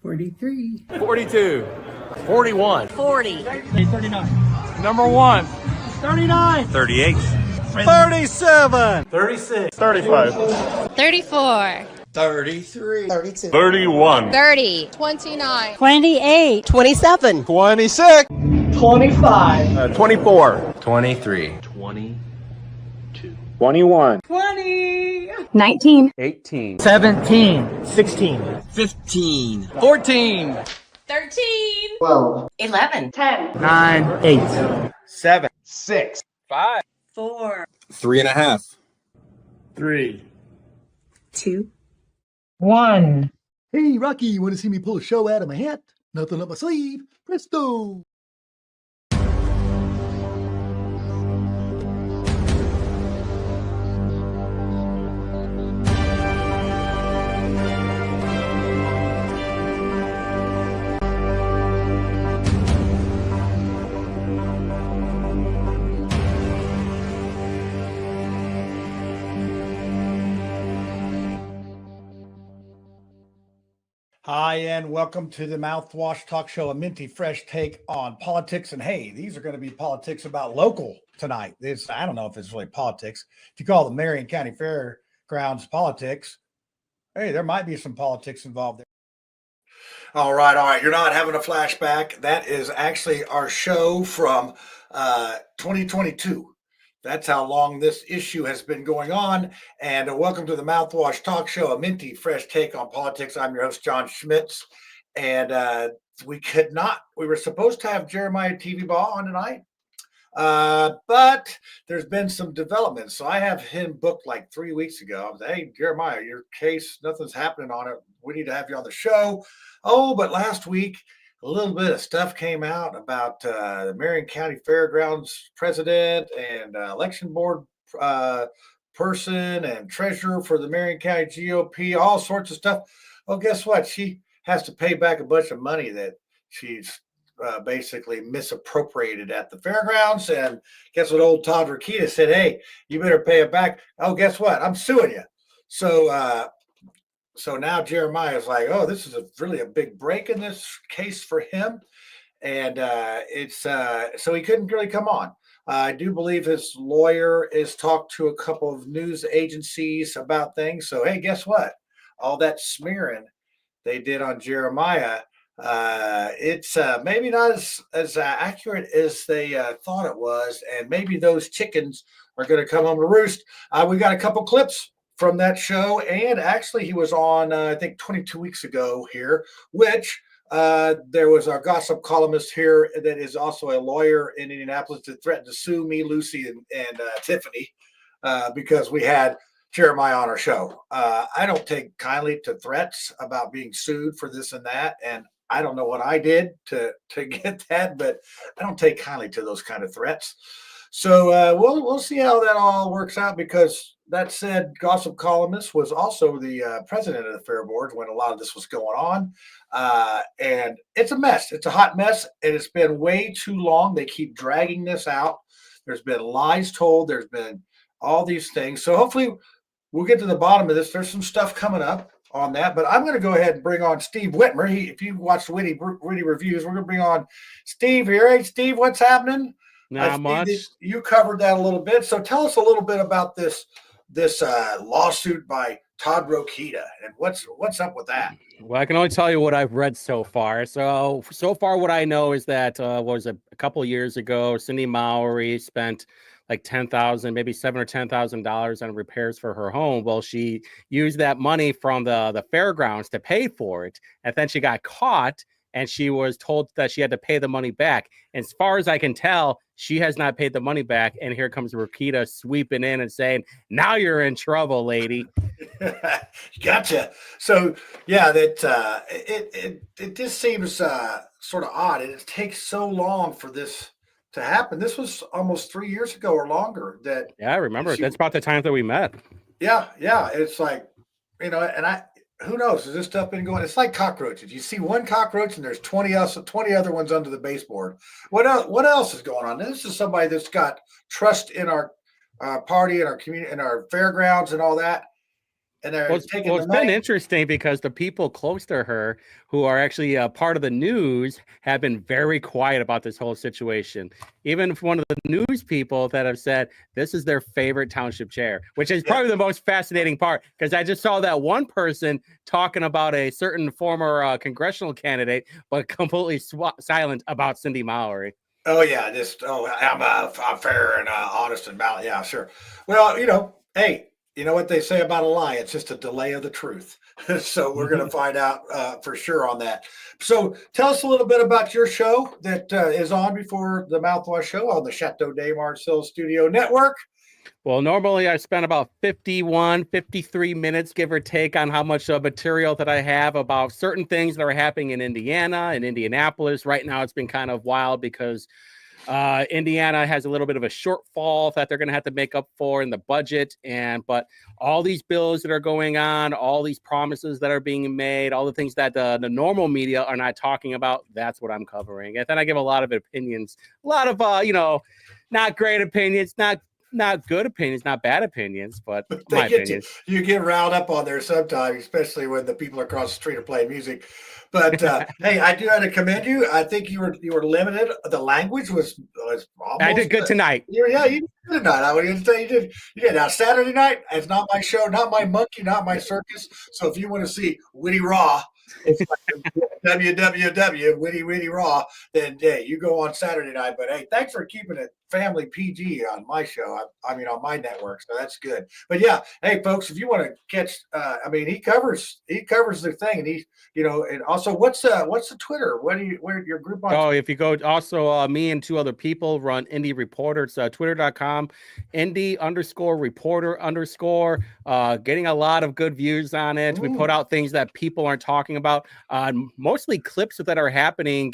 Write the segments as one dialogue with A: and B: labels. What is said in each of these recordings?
A: 43.
B: 42. 41.
C: 40.
D: 39.
B: Number 1.
D: 39.
B: 38. 37. 36. 35.
C: 34.
A: 33.
E: 32.
B: 31.
C: 30. 29.
E: 28. 27.
B: 26.
D: 25.
B: 24.
F: 23.
B: 21.
D: 20.
E: 19.
B: 18.
D: 17. 16.
F: 15.
B: 14.
C: 13.
D: 12.
E: 11.
D: 10. 9. 8.
B: 7.
D: 6.
B: 5.
C: 4.
F: 3.5.
B: 3.
E: 2.
D: 1.
G: Hey, Rocky, you want to see me pull a show out of my hat? Nothing up my sleeve. Presto! Hi, and welcome to the Mouthwash Talk Show, a minty fresh take on politics. And hey, these are going to be politics about local tonight. I don't know if it's really politics. If you call the Marion County Fair Grounds politics, hey, there might be some politics involved there. All right. You're not having a flashback. That is actually our show from 2022. That's how long this issue has been going on. And welcome to the Mouthwash Talk Show, a minty fresh take on politics. I'm your host, John Schmitz. And we were supposed to have Jeremiah TV Ball on tonight. But there's been some developments. So I have him booked like 3 weeks ago. I was like, hey, Jeremiah, your case, nothing's happening on it. We need to have you on the show. Oh, but last week, a little bit of stuff came out about the Marion County Fair Grounds president and election board person and treasurer for the Marion County GOP, all sorts of stuff. Well, guess what? She has to pay back a bunch of money that she's basically misappropriated at the fairgrounds. And guess what? Old Todd Rokita said, hey, you better pay it back. Oh, guess what? I'm suing you. So now Jeremiah is like, oh, this is really a big break in this case for him. And so he couldn't really come on. I do believe his lawyer has talked to a couple of news agencies about things. So, hey, guess what? All that smearing they did on Jeremiah, it's maybe not as accurate as they thought it was. And maybe those chickens are going to come home to roost. We got a couple clips from that show, and actually he was on I think 22 weeks ago here, which there was our gossip columnist here that is also a lawyer in Indianapolis that threatened to sue me, Lucy, and Tiffany because we had Jeremiah on our show. I don't take kindly to threats about being sued for this and that, and I don't know what I did to get that, but I don't take kindly to those kind of threats. So we'll see how that all works out, because that said, gossip columnist was also the president of the fair board when a lot of this was going on. And it's a mess. It's a hot mess. And it's been way too long. They keep dragging this out. There's been lies told. There's been all these things. So hopefully we'll get to the bottom of this. There's some stuff coming up on that. But I'm going to go ahead and bring on Steve Whitmer. If you watch Witty Reviews, we're going to bring on Steve here. Hey, Steve, what's happening?
B: Not much.
G: You covered that a little bit. So tell us a little bit about this lawsuit by Todd Rokita and what's up with that.
B: Well, I can only tell you what I've read so far. So far what I know is that a couple of years ago, Cindy Mowry spent like $10,000, maybe $7,000 or $10,000 on repairs for her home. Well, she used that money from the fairgrounds to pay for it, and then she got caught, and she was told that she had to pay the money back. And as far as I can tell, she has not paid the money back. And here comes Rokita sweeping in and saying, now you're in trouble, lady.
G: Gotcha. So, yeah, that it just seems sort of odd. And it takes so long for this to happen. This was almost 3 years ago or longer.
B: Yeah, I remember. That's about the time that we met.
G: Yeah. It's like, and who knows? Has this stuff been going? It's like cockroaches. You see one cockroach and there's 20 other ones under the baseboard. What else is going on? This is somebody that's got trust in our party and our community and our fairgrounds and all that. and they're
B: Well,
G: taking
B: it's
G: the
B: been
G: money.
B: interesting because the people close to her who are actually part of the news have been very quiet about this whole situation. Even one of the news people that have said this is their favorite township chair, which is probably the most fascinating part, because I just saw that one person talking about a certain former congressional candidate, but completely silent about Cindy Mowry.
G: Oh yeah, I'm fair and honest and balanced. Yeah, sure. Well, hey, you know what they say about a lie? It's just a delay of the truth. So we're going to find out for sure on that. So tell us a little bit about your show that is on before the Mouthwash Show on the Chateau de Marcel Studio Network.
B: Well, normally I spend about 53 minutes, give or take, on how much material that I have about certain things that are happening in Indiana and Indianapolis. Right now, it's been kind of wild because Indiana has a little bit of a shortfall that they're going to have to make up for in the budget. But all these bills that are going on, all these promises that are being made, all the things that the normal media are not talking about, that's what I'm covering. And then I give a lot of opinions, a lot of, not great opinions, not good opinions, not bad opinions, but my opinions.
G: You get riled up on there sometimes, especially when the people across the street are playing music. But hey, I do have to commend you. I think you were limited. The language was almost.
B: I did good tonight.
G: You did tonight. I would say you did. You did. Now Saturday night, it's not my show, not my monkey, not my circus. So if you want to see Witty Raw, it's like www Witty Raw, then hey, you go on Saturday night. But hey, thanks for keeping it family PG on my show. I mean on my network, so that's good. But yeah, hey folks, if you want to catch, he covers the thing, and and also what's the Twitter? Where your group on?
B: Oh, if you go, also me and two other people run Indie Reporter. It's twitter.com Indie_reporter_, getting a lot of good views on it. Ooh. We put out things that people aren't talking about, mostly clips that are happening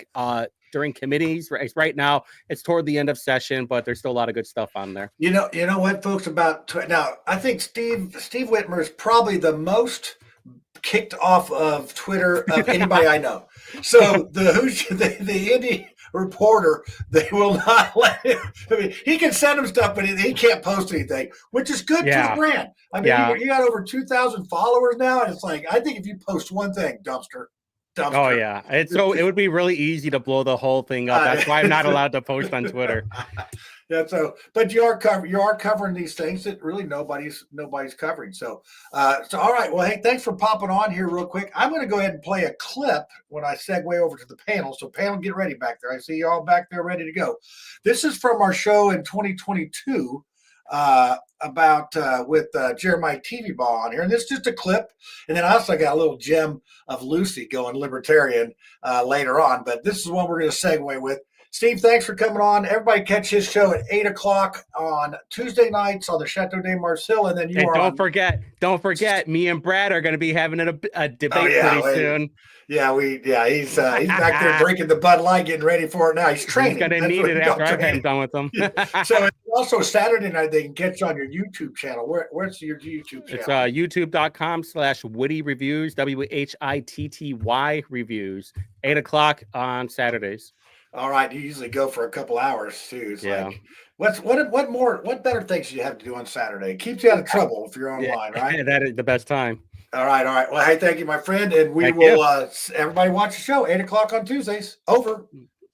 B: during committees. Right now it's toward the end of session, but there's still a lot of good stuff on there.
G: You know what, folks, now I think Steve Whitmer is probably the most kicked off of Twitter of anybody I know. So the Indie Reporter, they will not let him. I mean, he can send him stuff, but he can't post anything, which is good for the brand. I mean, you got over 2,000 followers now, and it's like, I think if you post one thing, dumpster.
B: Oh yeah, it would be really easy to blow the whole thing up. That's why I'm not allowed to post on Twitter.
G: Yeah, but you are covering these things that really nobody's covering. So all right. Well, hey, thanks for popping on here real quick. I'm going to go ahead and play a clip when I segue over to the panel. So panel, get ready back there. I see you all back there ready to go. This is from our show in 2022 with Jeremiah TV Ball on here, and this is just a clip. And then I also got a little gem of Lucy going libertarian later on. But this is one we're going to segue with. Steve, thanks for coming on. Everybody catch his show at 8:00 on Tuesday nights on the Chateau de Marcel, and then don't
B: forget, me and Brad are going to be having a debate pretty soon.
G: He's back there drinking the Bud Light, getting ready for it now. He's training.
B: He's going to need it after I'm done with him.
G: So also Saturday night they can catch on your YouTube channel. Where's your YouTube channel?
B: It's youtube.com/Witty Reviews, WHITTY Reviews, 8:00 on Saturdays.
G: All right, you usually go for a couple hours too. It's like, what better things do you have to do on Saturday? It keeps you out of trouble if you're online, right?
B: That is the best time.
G: All right. Well, hey, thank you, my friend, and we will. Everybody watch the show 8:00 on Tuesdays. Over.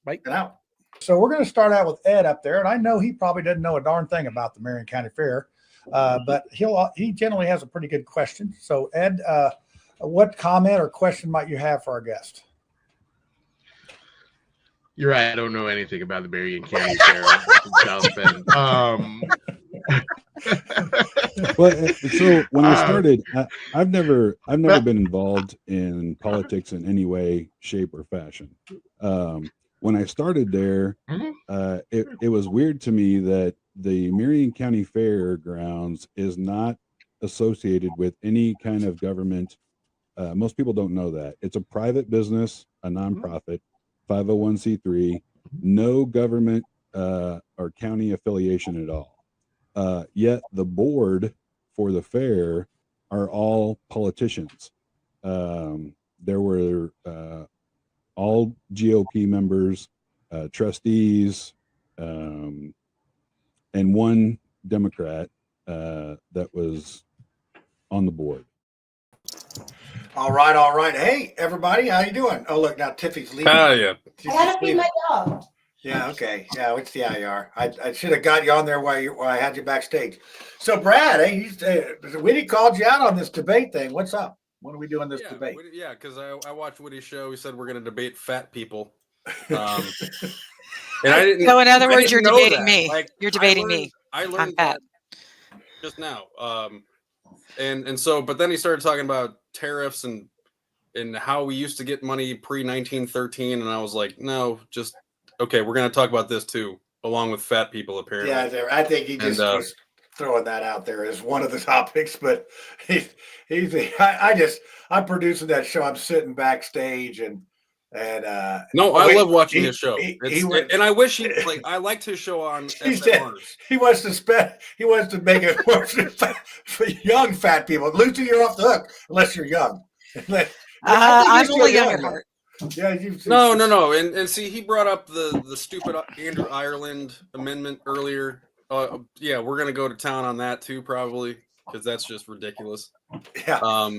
B: Right
G: and out. So we're going to start out with Ed up there, and I know he probably doesn't know a darn thing about the Marion County Fair, but he generally has a pretty good question. So Ed, what comment or question might you have for our guest?
H: You're right. I don't know anything about the Marion County Fair in South Bend.
I: Well, so when I started, I've never been involved in politics in any way, shape, or fashion. When I started there, it was weird to me that the Marion County Fair Grounds is not associated with any kind of government. Most people don't know that. It's a private business, a nonprofit, 501c3, no government or county affiliation at all. Yet the board for the fair are all politicians. There were all GOP members, trustees, and one Democrat that was on the board.
G: All right, all right. Hey, everybody, how you doing? Oh, look, now Tiffy's leaving.
H: Yeah.
G: I gotta feed my dog. Yeah, okay. Yeah, we see how you are. I should have got you on there while I had you backstage. So, Brad, hey, Whitty called you out on this debate thing. What's up? When are we doing this debate?
H: Yeah, because I watched Woody's show. He said we're going to debate fat people. And I didn't.
J: So in other words, you're
H: know
J: debating
H: that.
J: me.
H: Like,
J: You're debating
H: me. I
J: I'm
H: learned
J: fat.
H: that just now. And so, but then he started talking about tariffs and how we used to get money pre-1913, and I was like, no, just okay. We're going to talk about this too, along with fat people, apparently.
G: Yeah, I think he just was throwing that out there as one of the topics. But I'm producing that show. I'm sitting backstage and
H: no, I love watching his show. And I wish I liked his show on SMRs.
G: He wants to make it worse for young fat people. Lucy, you're off the hook unless you're young.
J: I'm only young at heart.
G: Yeah,
H: no. And see, he brought up the stupid Andrew Ireland amendment earlier. Yeah, we're gonna go to town on that too, probably, because that's just ridiculous.
G: Yeah.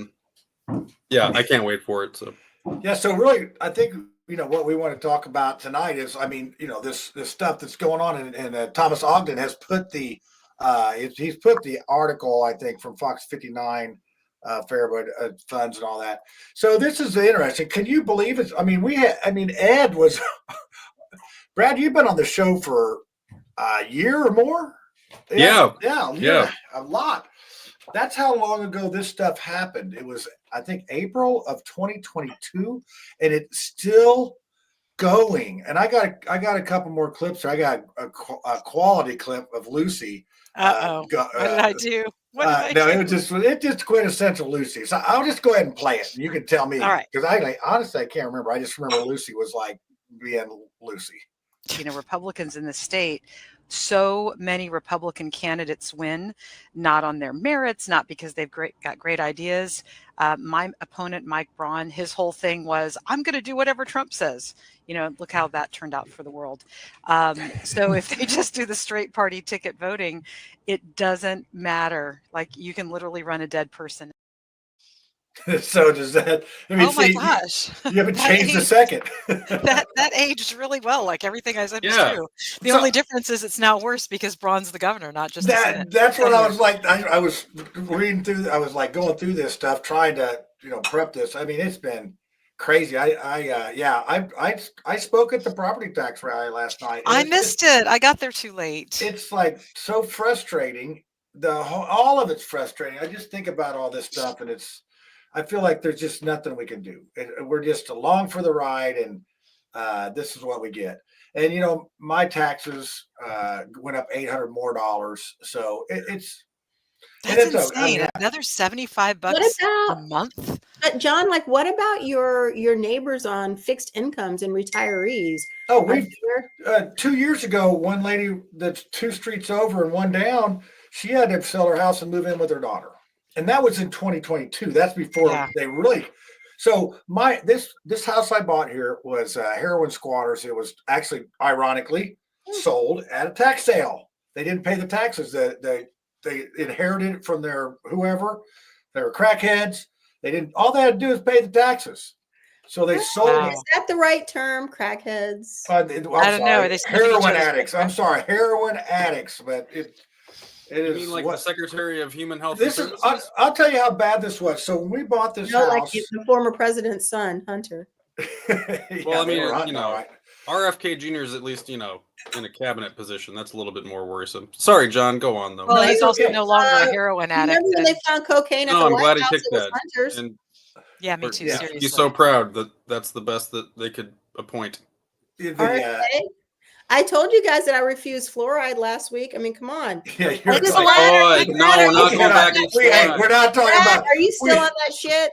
H: Yeah, I can't wait for it. So.
G: Yeah, so really, I think what we want to talk about tonight is, this stuff that's going on, and Thomas Ogden has put he's put the article, I think, from Fox 59, Fairwood funds and all that. So this is interesting. Can you believe it? Ed was Brad. You've been on the show for a year or more.
H: Yeah,
G: a lot. That's how long ago this stuff happened. It was, I think, April of 2022, and it's still going. And I got a couple more clips. I got a quality clip of Lucy.
J: What did I do?
G: It just quintessential Lucy. So I'll just go ahead and play it, and you can tell me.
J: All right.
G: Because honestly, I can't remember. I just remember Lucy was like being Lucy.
J: Republicans in the state. So many Republican candidates win, not on their merits, not because they've got great ideas. My opponent, Mike Braun, his whole thing was, I'm going to do whatever Trump says. Look how that turned out for the world. So if they just do the straight party ticket voting, it doesn't matter. Like, you can literally run a dead person.
G: So does that?
J: My gosh!
G: You haven't changed a second.
J: that aged really well. Like, everything I said was true. The only difference is it's now worse because Braun's the governor, not just the Senate.
G: That's what I was like. I was reading through. I was like going through this stuff, trying to prep this. It's been crazy. I spoke at the property tax rally last night.
J: I missed it. I got there too late.
G: It's like so frustrating. All of it's frustrating. I just think about all this stuff, and I feel like there's just nothing we can do. We're just along for the ride, and this is what we get. And my taxes went up $800 more. So that's
J: insane. Another $75 a month.
K: But John, what about your neighbors on fixed incomes and retirees?
G: Oh, we 2 years ago, one lady that's 2 streets over and one down, she had to sell her house and move in with her daughter. And that was in 2022. That's before they really. So this house I bought here was heroin squatters. It was actually, ironically, sold at a tax sale. They didn't pay the taxes. They inherited it from their whoever. They were crackheads. They didn't. All they had to do is pay the taxes. So they sold.
K: Is that the right term? Crackheads.
J: I don't know.
G: Heroin addicts. I'm sorry, heroin addicts. But it is.
H: You mean the Secretary of Human Health?
G: This is. I'll tell you how bad this was. So when we bought this house,
K: like the former president's son, Hunter.
H: Well, RFK Jr. is at least in a cabinet position. That's a little bit more worrisome. Sorry, John. Go on though.
J: Well, he's also no longer a heroin addict.
K: Remember when they found cocaine at the White House?
H: Glad he picked that.
K: And
J: yeah, me too. Seriously.
H: He's so proud that that's the best that they could appoint.
K: I told you guys that I refused fluoride last week. Come on.
G: Yeah,
H: we're not going back.
G: We're not talking about.
K: Are you still on that shit?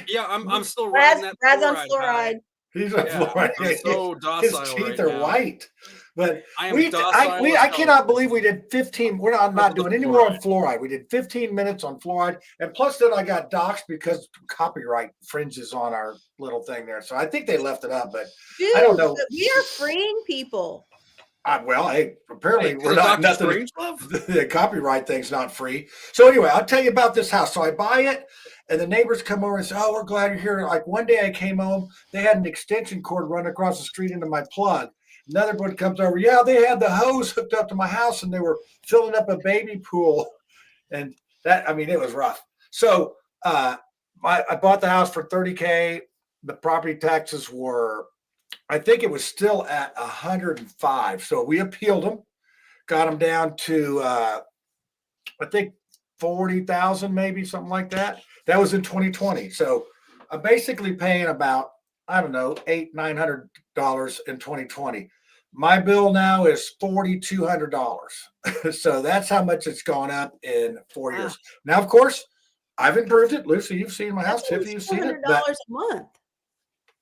H: Yeah, I'm still riding that.
K: Brad's on fluoride.
G: He's on fluoride.
H: I'm so docile.
G: His teeth are white. But
H: I
G: cannot believe we did 15. We're not doing any more on fluoride. We did 15 minutes on fluoride, and plus then I got doxxed because copyright fringes on our little thing there. So I think they left it up, but
K: dude,
G: I don't know.
K: We are freeing people.
G: Well, hey, apparently
H: Hey,
G: we're
H: is
G: not
H: Dr.
G: nothing.
H: Strangelove?
G: The copyright thing's not free. So anyway, I'll tell you about this house. So I buy it, and the neighbors come over and say, "Oh, we're glad you're here." Like one day I came home, they had an extension cord run across the street into my plug. Another one comes over, yeah, they had the hose hooked up to my house, and they were filling up a baby pool, and that, I mean, it was rough. So I bought the house for $30K. The property taxes were, I think it was still at 105. So we appealed them, got them down to I think 40,000, maybe something like that. That was in 2020. So I'm basically paying about, I don't know, $900 in 2020. My bill now is $4,200. So that's how much it's gone up in 4 years. Now, of course, I've improved it. Lucy, you've seen my house. Tiffany, you've seen it.
K: $400 a month.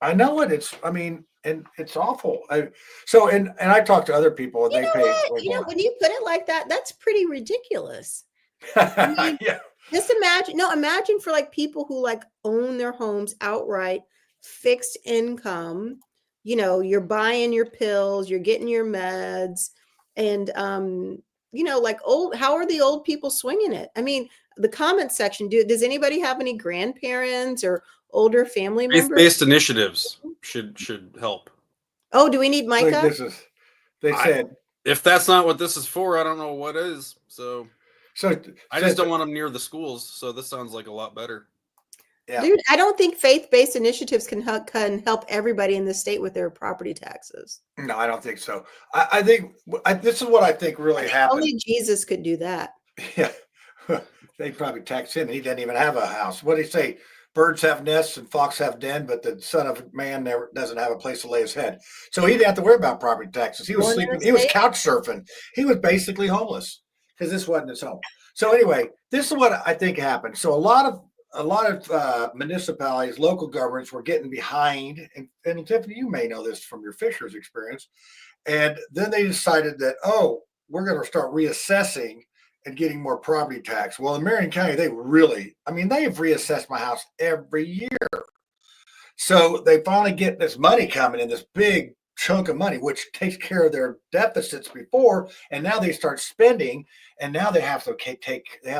G: I know it. It's, I mean, and it's awful. And I talk to other people, and
K: You
G: they
K: know
G: pay
K: what?
G: way
K: You know,
G: more.
K: when you put it like that, that's pretty ridiculous. I mean,
G: Yeah.
K: just imagine for like people who like own their homes outright, fixed income, you know, you're buying your pills, you're getting your meds, and you know, like how are the old people swinging it? I mean, the comment section, does anybody have any grandparents or older family members?
H: Faith-based initiatives should help.
K: Oh, do we need
G: Like
K: Micah?
G: they said,
H: If that's not what this is for, I don't know what is. So I just
G: so-
H: don't want them near the schools. So this sounds like a lot better.
G: Yeah.
K: Dude, I don't think faith-based initiatives can help everybody in the state with their property taxes.
G: No, I don't think so. I think this is what I think really happened.
K: Only Jesus could do that.
G: Yeah, they probably taxed him. He didn't even have a house. What did he say? Birds have nests and fox have den, but the son of man never doesn't have a place to lay his head. So he didn't have to worry about property taxes. He was
K: Born in
G: sleeping.
K: a
G: He was
K: state?
G: couch surfing. He was basically homeless because this wasn't his home. So anyway, this is what I think happened. So a lot of municipalities, local governments were getting behind, and Tiffany, you may know this from your Fishers experience. And then they decided that, oh, we're going to start reassessing and getting more property tax. Well, in Marion County, they have reassessed my house every year. So they finally get this money coming in, this big chunk of money, which takes care of their deficits before. And now they start spending, and now they have to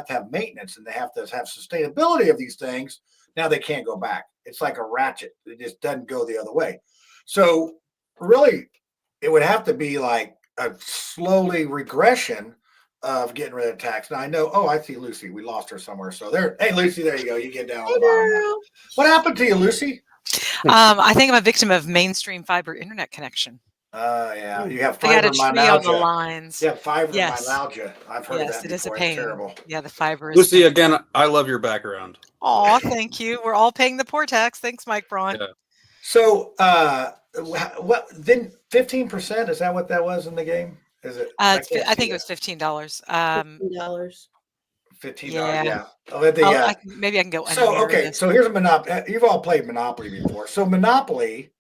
G: have maintenance, and they have to have sustainability of these things. Now they can't go back. It's like a ratchet. It just doesn't go the other way. So really, it would have to be like a slowly regression of getting rid of tax. Now I know, I see Lucy. We lost her somewhere. So there, hey Lucy, there you go. You get down on the bottom there. What happened to you, Lucy?
J: I think I'm a victim of mainstream fiber internet connection.
G: Yeah, you have
J: I got a tree on the
G: fibromyalgia.
J: lines.
G: You have fibromyalgia. I've heard
J: Yes,
G: that
J: it is a
G: before.
J: pain.
G: It's terrible.
J: Yeah, the fiber is.
H: Lucy, again, I love your background.
J: Oh, thank you. We're all paying the poor tax. Thanks, Mike Braun.
H: Yeah.
G: So, what then? 15%? Is that what that was in the game? Is it?
J: I think it was $15.
K: $15.
G: $15.
J: Yeah.
G: Yeah.
J: Maybe I can go.
G: So
J: unmarry
G: okay,
J: this.
G: so here's a Monopoly. You've all played Monopoly before. So Monopoly,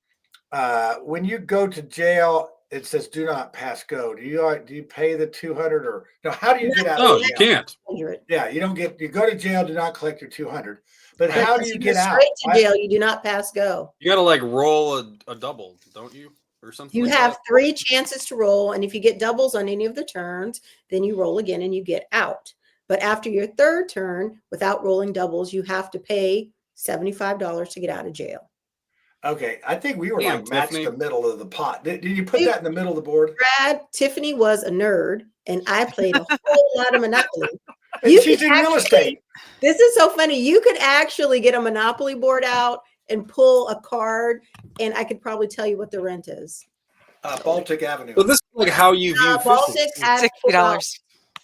G: when you go to jail, it says "Do not pass go." Do you pay the 200 or no? How do you get out?
H: No,
G: of
H: you
G: jail?
H: can't.
K: 100.
G: Yeah, you don't get. You go to jail. Do not collect your 200. But
K: But
G: how do
K: if
G: you
K: go
G: get out?
K: straight to jail? You do not pass go.
H: You got to like roll a double, don't you? Or something.
K: You
H: like
K: have
H: that?
K: 3 chances to roll, and if you get doubles on any of the turns, then you roll again and you get out. But after your 3rd turn, without rolling doubles, you have to pay $75 to get out of jail.
G: Okay, I think we were
H: Damn,
G: like matched
H: Tiffany.
G: the middle of the pot. Did you put that in the middle of the board?
K: Brad, Tiffany was a nerd, and I played a whole lot of Monopoly.
G: And
K: You
G: she's
K: could
G: in real
K: actually-
G: estate.
K: This is so funny. You could actually get a Monopoly board out and pull a card, and I could probably tell you what the rent is.
G: Baltic Avenue.
H: So this is like how you view
K: Baltic
H: fishing.
K: at
J: $60.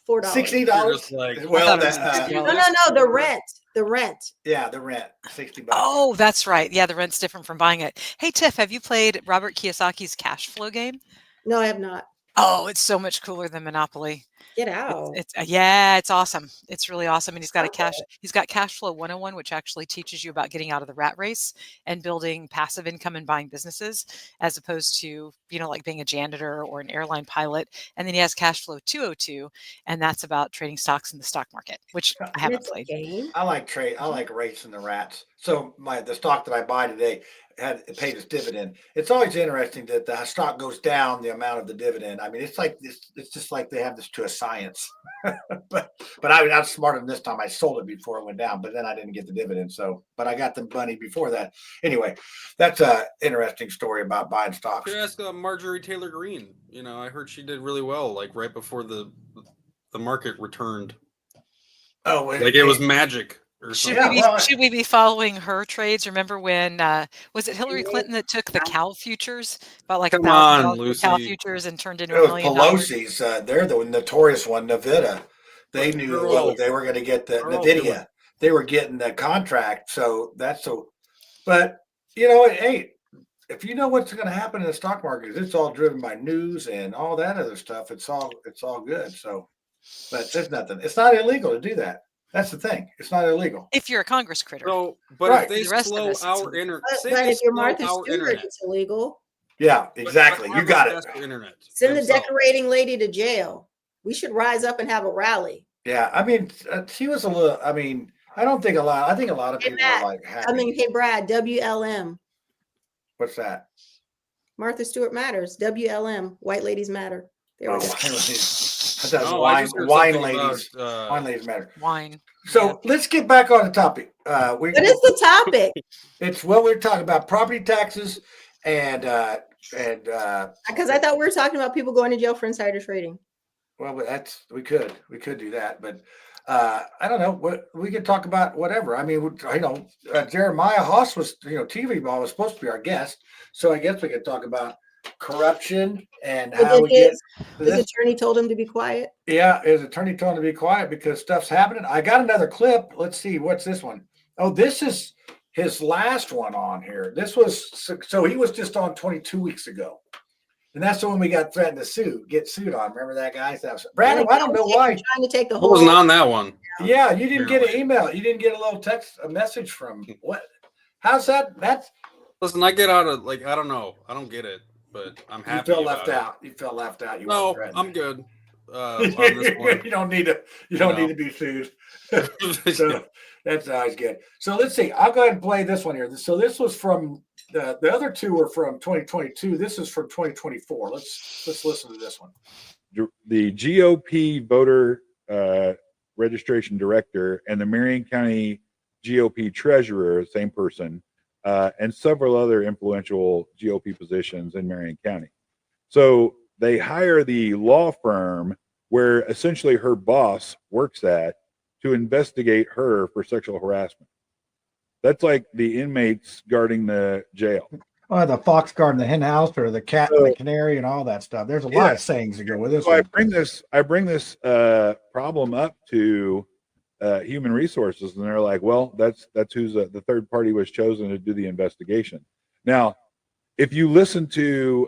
K: $4.
G: $60.
H: You're just like,
G: Well,
J: I thought it was
G: that,
J: $60.
K: No, the rent. The rent.
G: yeah, the rent, $60.
J: Oh, that's right. Yeah, the rent's different from buying it. Hey, Tiff, have you played Robert Kiyosaki's cash flow game?
K: No, I have not.
J: Oh, it's so much cooler than Monopoly.
K: Get out.
J: It's awesome. It's really awesome. And he's got cash flow 101, which actually teaches you about getting out of the rat race and building passive income and buying businesses, as opposed to, like being a janitor or an airline pilot. And then he has cash flow 202, and that's about trading stocks in the stock market, which I haven't played.
G: I like trade. I like racing the rats. So the stock that I buy today paid its dividend. It's always interesting that the stock goes down the amount of the dividend. I mean, it's like this. It's just like they have this to a science. but I was smarter than this time. I sold it before it went down, but then I didn't get the dividend. So, but I got the money before that. Anyway, that's a interesting story about buying stocks.
H: You ask Marjorie Taylor Greene. I heard she did really well, like right before the market returned.
G: Oh,
H: like it was magic.
J: Should we be following her trades? Remember when was it Hillary Clinton that took the cow futures, about like $1,000 cow futures, and turned into $1 million?
G: Pelosi's. They're the notorious one, Nvidia. They knew they were going to get the Nvidia. They were getting the contract, so that's so. But hey, if you know what's going to happen in the stock market, it's all driven by news and all that other stuff. It's all good. So, but there's nothing. It's not illegal to do that. That's the thing. It's not illegal.
J: If you're a Congress critter.
H: So, but if they slow our internet,
K: but if you're Martha Stewart, it's illegal.
G: Yeah, exactly. You got it.
H: Internet.
K: Send the decorating lady to jail. We should rise up and have a rally.
G: Yeah, I mean, she was a little. I mean, I think a lot of people are like happy.
K: Hey, Brad, WLM.
G: What's that?
K: Martha Stewart matters. WLM. White ladies matter. There we go.
G: Wine ladies. Wine ladies matter.
J: Wine.
G: So let's get back on the topic.
K: What is the topic?
G: It's what we're talking about: property taxes and
K: because I thought we were talking about people going to jail for insider trading.
G: Well, we could do that, but I don't know what we could talk about. Whatever. I mean, Jeremiah Haas was, TV ball was supposed to be our guest, so I guess we could talk about corruption and how his
K: attorney told him to be quiet.
G: Yeah, his attorney told him to be quiet because stuff's happening. I got another clip. Let's see, what's this one? Oh, this is his last one on here. This was so he was just on 22 weeks ago. And that's the one we got threatened to get sued on. Remember that guy? Brandon, I don't know why.
K: Trying to take the
H: whole. I wasn't on that one.
G: Yeah, you didn't get an email. You didn't get a message from what? How's that?
H: Listen, I get out of I don't know. I don't get it, but I'm happy.
G: You felt left out. You felt left out.
H: No, I'm good. On this one.
G: You don't need to be sued. So that's always good. So let's see. I'll go ahead and play this one here. So this was from the other two were from 2022. This is from 2024. Let's listen to this one.
I: The GOP voter registration director and the Marion County GOP treasurer, same person, and several other influential GOP positions in Marion County. So they hire the law firm where essentially her boss works at to investigate her for sexual harassment. That's like the inmates guarding the jail.
A: Well, the fox guarding the hen house, or the cat and the canary, and all that stuff. There's a lot of sayings that go with this.
I: So I bring this problem up to human resources, and they're like, "Well, that's who's the third party was chosen to do the investigation." Now, if you listen to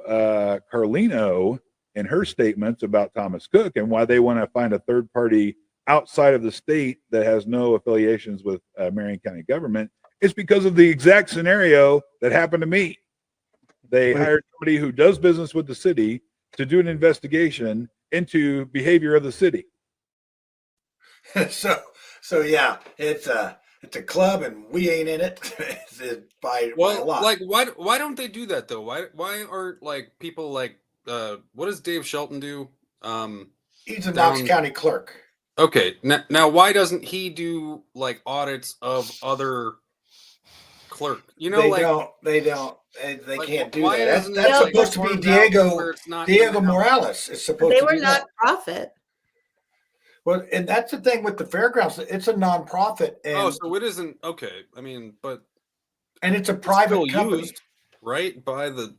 I: Carlino and her statements about Thomas Cook and why they want to find a third party outside of the state that has no affiliations with Marion County government, it's because of the exact scenario that happened to me. They hired somebody who does business with the city to do an investigation into behavior of the city.
G: So yeah, it's a club and we ain't in it by a lot.
H: Like why don't they do that though? Why aren't people what does Dave Shelton do?
G: He's a Knox County clerk.
H: Okay, now why doesn't he do audits of other clerk? They can't do that. That's supposed to be Diego Morales. It's supposed to be.
K: They were not profit.
G: Well, and that's the thing with the fairgrounds. It's a nonprofit.
H: So it isn't okay. I mean,
G: and it's a private company,
H: used, right? By the.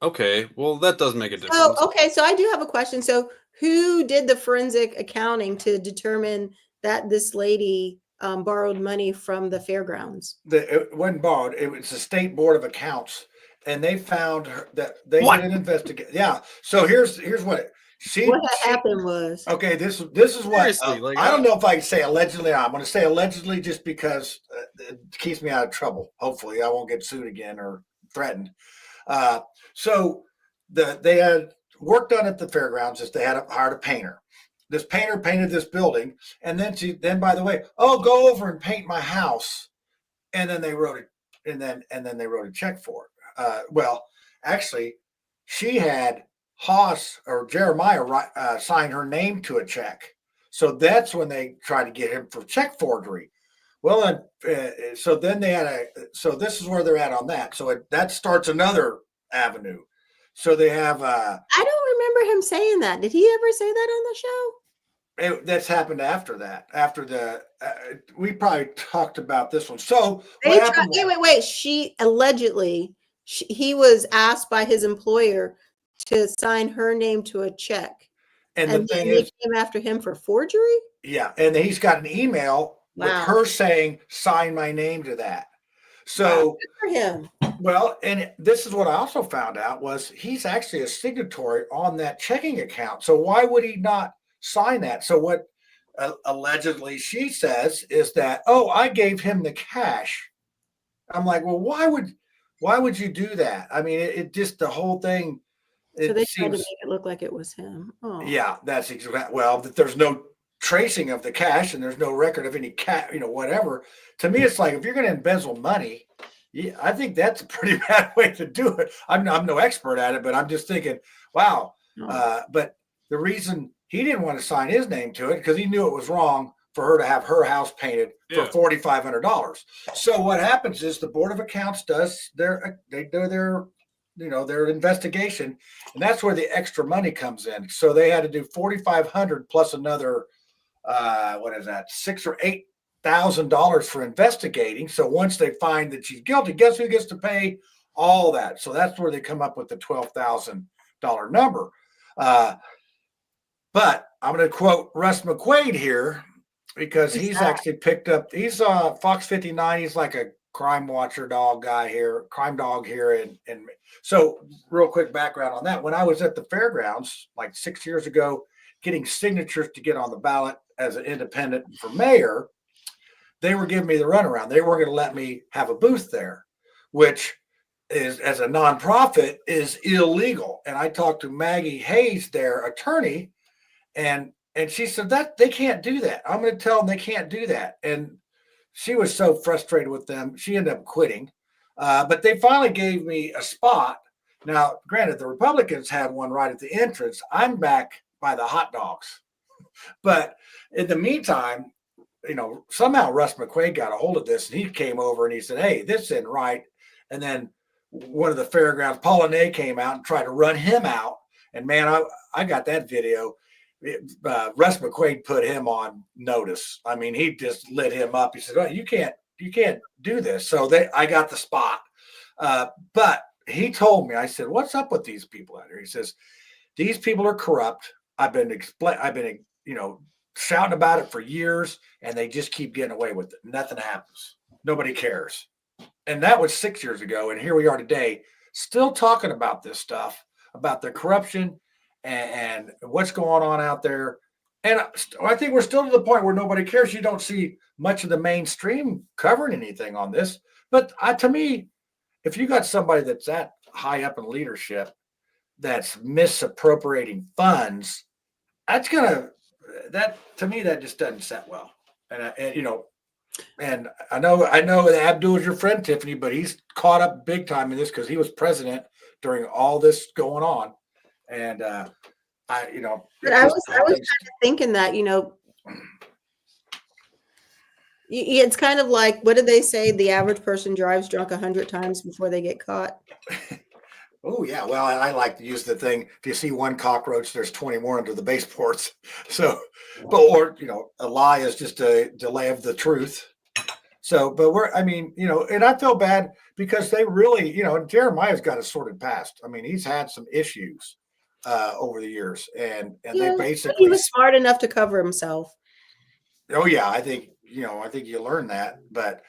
H: Okay, well, that does make a difference.
K: Oh, okay. So I do have a question. So who did the forensic accounting to determine that this lady borrowed money from the fairgrounds?
G: It wasn't borrowed. It was the State Board of Accounts, and they found that they did an investigation. Yeah. So here's what
K: What had happened was
G: okay. This is what
H: Seriously, like,
G: I don't know if I can say allegedly. I'm going to say allegedly just because it keeps me out of trouble. Hopefully, I won't get sued again or threatened. So they had work done at the fairgrounds. Just they had hired a painter. This painter painted this building, and then by the way, go over and paint my house, and then they wrote it, and then they wrote a check for it. Well, actually, she had Haas or Jeremiah sign her name to a check. So that's when they tried to get him for check forgery. Well, so then they had so this is where they're at on that. So that starts another avenue. So they have.
K: I don't remember him saying that. Did he ever say that on the show?
G: That's happened after that. After the, we probably talked about this one. So
K: wait. She allegedly, he was asked by his employer to sign her name to a check,
G: and
K: then they came after him for forgery.
G: Yeah, and he's got an email with her saying, "Sign my name to that." So
K: good for him.
G: Well, and this is what I also found out was he's actually a signatory on that checking account. So why would he not sign that? So what allegedly she says is that, I gave him the cash. I'm like, well, why would you do that? I mean, it just the whole thing.
K: So they tried to make it look like it was him. Oh.
G: Yeah, that's exactly. Well, that there's no tracing of the cash and there's no record of any whatever. To me, it's like if you're going to embezzle money, I think that's a pretty bad way to do it. I'm no expert at it, but I'm just thinking, wow. But the reason he didn't want to sign his name to it because he knew it was wrong for her to have her house painted for $4,500. So what happens is the Board of Accounts does their investigation, and that's where the extra money comes in. So they had to do $4,500 plus another $6,000 or $8,000 for investigating. So once they find that she's guilty, guess who gets to pay all that? So that's where they come up with the $12,000 number. But I'm going to quote Russ McQuaid here because he's actually picked up. He's Fox 59. He's like a crime watcher crime dog here. And so real quick background on that. When I was at the fairgrounds like 6 years ago, getting signatures to get on the ballot as an independent for mayor, they were giving me the runaround. They weren't going to let me have a booth there, which is, as a nonprofit, is illegal. And I talked to Maggie Hayes, their attorney, and she said that they can't do that. I'm going to tell them they can't do that. And she was so frustrated with them, she ended up quitting. But they finally gave me a spot. Now, granted, the Republicans had one right at the entrance. I'm back by the hot dogs. But in the meantime, somehow Russ McQuaid got a hold of this, and he came over and he said, "Hey, this isn't right." And then one of the fairgrounds, Pauline, came out and tried to run him out. And man, I got that video. Russ McQuaid put him on notice. I mean, he just lit him up. He said, "Oh, you can't do this." So I got the spot. But he told me, I said, "What's up with these people out here?" He says, "These people are corrupt. I've been shouting about it for years, and they just keep getting away with it. Nothing happens. Nobody cares." And that was 6 years ago. And here we are today, still talking about this stuff, about the corruption and what's going on out there. And I think we're still to the point where nobody cares. You don't see much of the mainstream covering anything on this. But to me, if you got somebody that's that high up in leadership that's misappropriating funds, to me, that just doesn't set well. And I know that Abdul is your friend, Tiffany, but he's caught up big time in this because he was president during all this going on. And but
K: I was kind of thinking that, it's kind of like, what did they say? The average person drives drunk 100 times before they get caught.
G: Oh, yeah. Well, I like to use the thing. If you see one cockroach, there's 20 more under the baseboards. So, a lie is just a delay of the truth. So, and I feel bad because they really, Jeremiah's got a sordid past. I mean, he's had some issues over the years, and they basically.
K: He was smart enough to cover himself.
G: Oh, yeah. I think you learn that. But,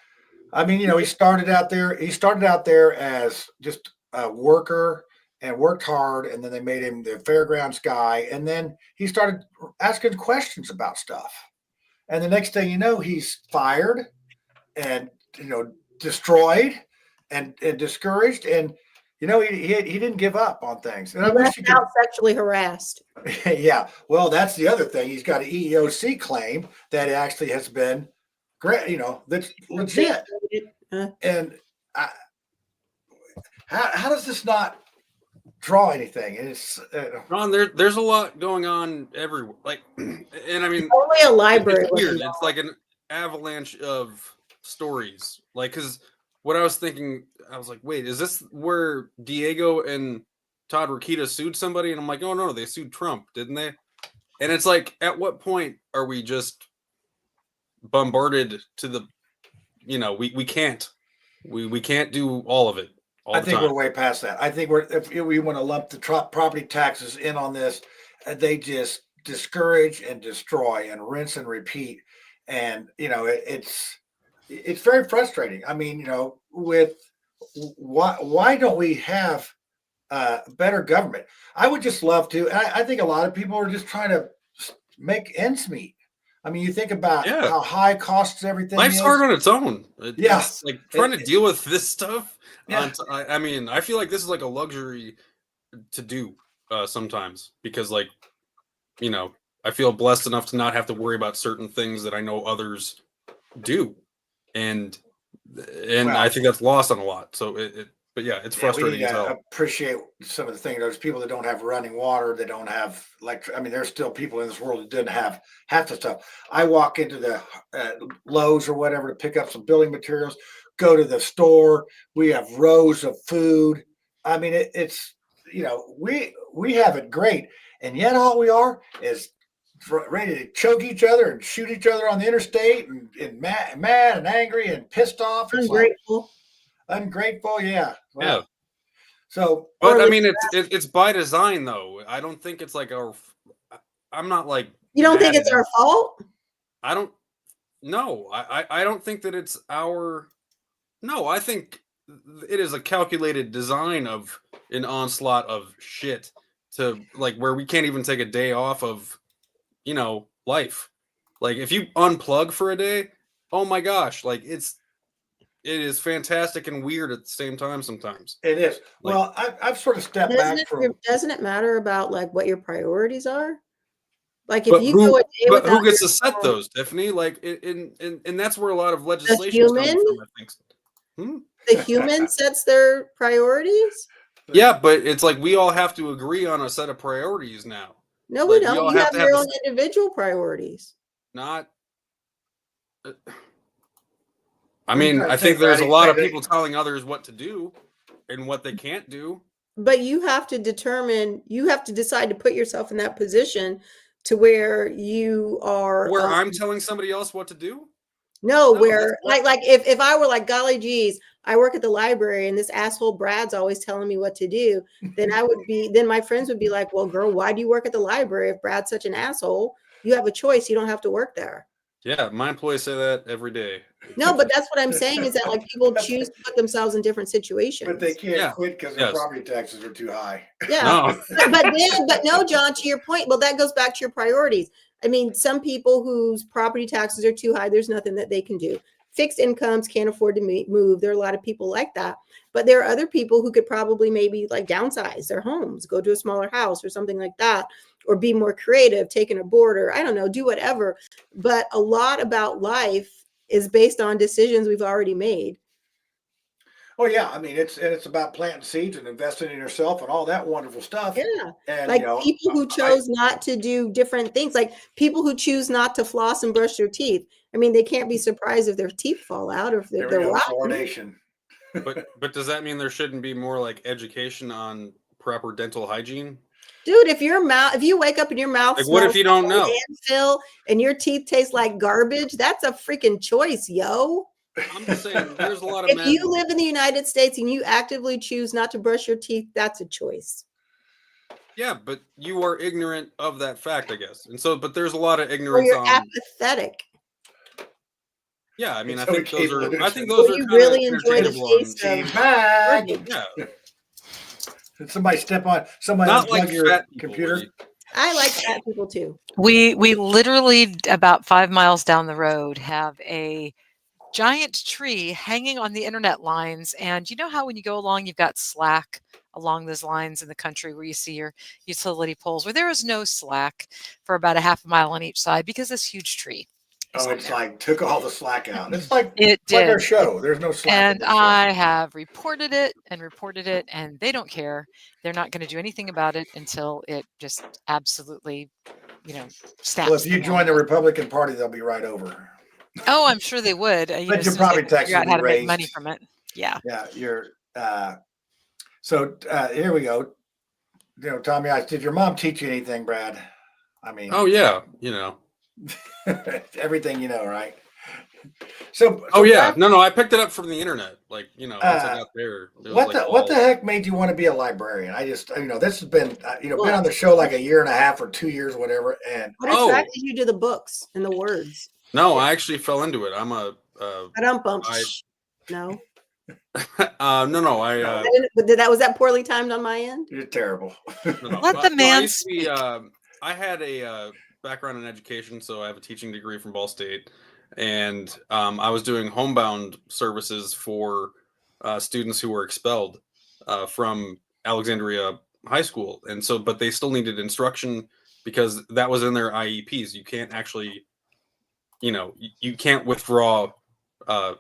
G: he started out there as just a worker and worked hard, and then they made him the fairgrounds guy, and then he started asking questions about stuff. And the next thing you know, he's fired and destroyed and discouraged, and he didn't give up on things. And I wish he could
K: sexually harassed.
G: Yeah, well, that's the other thing. He's got an EEOC claim that actually has been great, that's legit. And how does this not draw anything? And it's
H: Ron, there's a lot going on everywhere. And I mean,
K: only a library.
H: It's weird. It's like an avalanche of stories. Because what I was thinking, I was like, wait, is this where Diego and Todd Rokita sued somebody? And I'm like, oh no, they sued Trump, didn't they? And it's like, at what point are we just bombarded to the, we can't do all of it.
G: I think we're way past that. I think if we want to lump the property taxes in on this, they just discourage and destroy and rinse and repeat. And, it's very frustrating. I mean, with why don't we have better government? I would just love to. I think a lot of people are just trying to make ends meet. I mean, you think about how high costs everything.
H: Life's hard on its own.
G: Yes.
H: Like trying to deal with this stuff. Yeah. I mean, I feel like this is like a luxury to do sometimes because I feel blessed enough to not have to worry about certain things that I know others do. And I think that's lost on a lot. So but yeah, it's frustrating as hell.
G: Appreciate some of the things. There's people that don't have running water. They don't have there's still people in this world that didn't have half the stuff. I walk into the Lowe's or whatever to pick up some building materials, go to the store. We have rows of food. I mean, it's, we have it great. And yet all we are is ready to choke each other and shoot each other on the interstate and mad and angry and pissed off. Ungrateful. Yeah. Well,
H: yeah.
G: So,
H: but I mean, it's by design though. I don't think it's like I'm not like,
K: you don't think it's our fault?
H: I don't know. I don't think that it's I think it is a calculated design of an onslaught of shit to where we can't even take a day off of, life. Like if you unplug for a day, oh my gosh, it is fantastic and weird at the same time sometimes.
G: It is. Well, I've sort of stepped back from.
K: Doesn't it matter about what your priorities are? If
H: but
K: you go a day
H: but
K: without
H: who gets to set those, Tiffany? And that's where a lot of legislation comes from, I think.
K: The human sets their priorities.
H: Yeah, but it's we all have to agree on a set of priorities now.
K: No, we don't. You have your own individual priorities.
H: Not. I mean, I think there's a lot of people telling others what to do and what they can't do.
K: But you have to decide to put yourself in that position to where you are.
H: Where I'm telling somebody else what to do?
K: No, where if I were golly geez, I work at the library and this asshole Brad's always telling me what to do, then then my friends would be like, well, girl, why do you work at the library if Brad's such an asshole? You have a choice. You don't have to work there.
H: Yeah, my employees say that every day.
K: No, but that's what I'm saying is that people choose to put themselves in different situations.
G: But they can't quit because their property taxes are too high.
K: Yeah. But no, John, to your point, well, that goes back to your priorities. I mean, some people whose property taxes are too high, there's nothing that they can do. Fixed incomes can't afford to move. There are a lot of people like that. But there are other people who could probably maybe downsize their homes, go to a smaller house or something like that, or be more creative, take an aborter, I don't know, do whatever. But a lot about life is based on decisions we've already made.
G: Oh yeah, I mean it's about planting seeds and investing in yourself and all that wonderful stuff.
K: Yeah,
G: and
K: people who chose not to do different things, people who choose not to floss and brush their teeth. I mean, they can't be surprised if their teeth fall out or if they're rotten.
H: But does that mean there shouldn't be more education on proper dental hygiene?
K: Dude, if you wake up and your mouth
H: what if you don't know?
K: And your teeth taste like garbage, that's a freaking choice, yo.
H: I'm just saying, there's a lot of
K: if you live in the United States and you actively choose not to brush your teeth, that's a choice.
H: Yeah, but you are ignorant of that fact, I guess. And so, but there's a lot of ignorance.
K: You're apathetic.
H: Yeah, I mean, I think those are. You really enjoy the taste of
G: garbage.
H: Yeah.
G: Did somebody step on somebody
H: Not
G: unplug
H: like
G: your
H: fat people,
G: computer?
H: Woody.
K: I like fat people too.
J: We literally about 5 miles down the road have a giant tree hanging on the internet lines. And you know how when you go along, you've got slack along those lines in the country where you see your utility poles, where there is no slack for about a half a mile on each side because this huge tree is
G: Oh,
J: on
G: it's
J: there.
G: like took all the slack out. It's like
J: It
G: it's like our
J: did.
G: show. There's no slack. in
J: And
G: the show.
J: I have reported it, and they don't care. They're not going to do anything about it until it just absolutely, snaps.
G: Well, if you
J: them
G: join
J: on.
G: the Republican Party, they'll be right over.
J: Oh, I'm sure they would.
G: But
J: as
G: your
J: soon as
G: property
J: they figure
G: taxes
J: out
G: will
J: how
G: be
J: to make money
G: raised.
J: from it. Yeah.
G: Yeah, you're. So here we go. Tommy, did your mom teach you anything, Brad? I mean,
H: Oh yeah,
G: everything you know, right? So
H: oh yeah,
G: Brad,
H: no, I picked it up from the internet. Like once I got there. It was
G: what the heck made you want to be a librarian? I just this has been been on the show like a year and a half or 2 years, whatever. And
K: What attracted you to the books and the words?
H: No, I actually fell into it. I'm a.
K: I don't bump. No.
H: No.
K: Was that poorly timed on my end?
G: You're terrible.
J: Let the man speak.
H: I had a background in education, so I have a teaching degree from Ball State, and I was doing homebound services for students who were expelled from Alexandria High School, and so but they still needed instruction because that was in their IEPs. You can't actually, you can't withdraw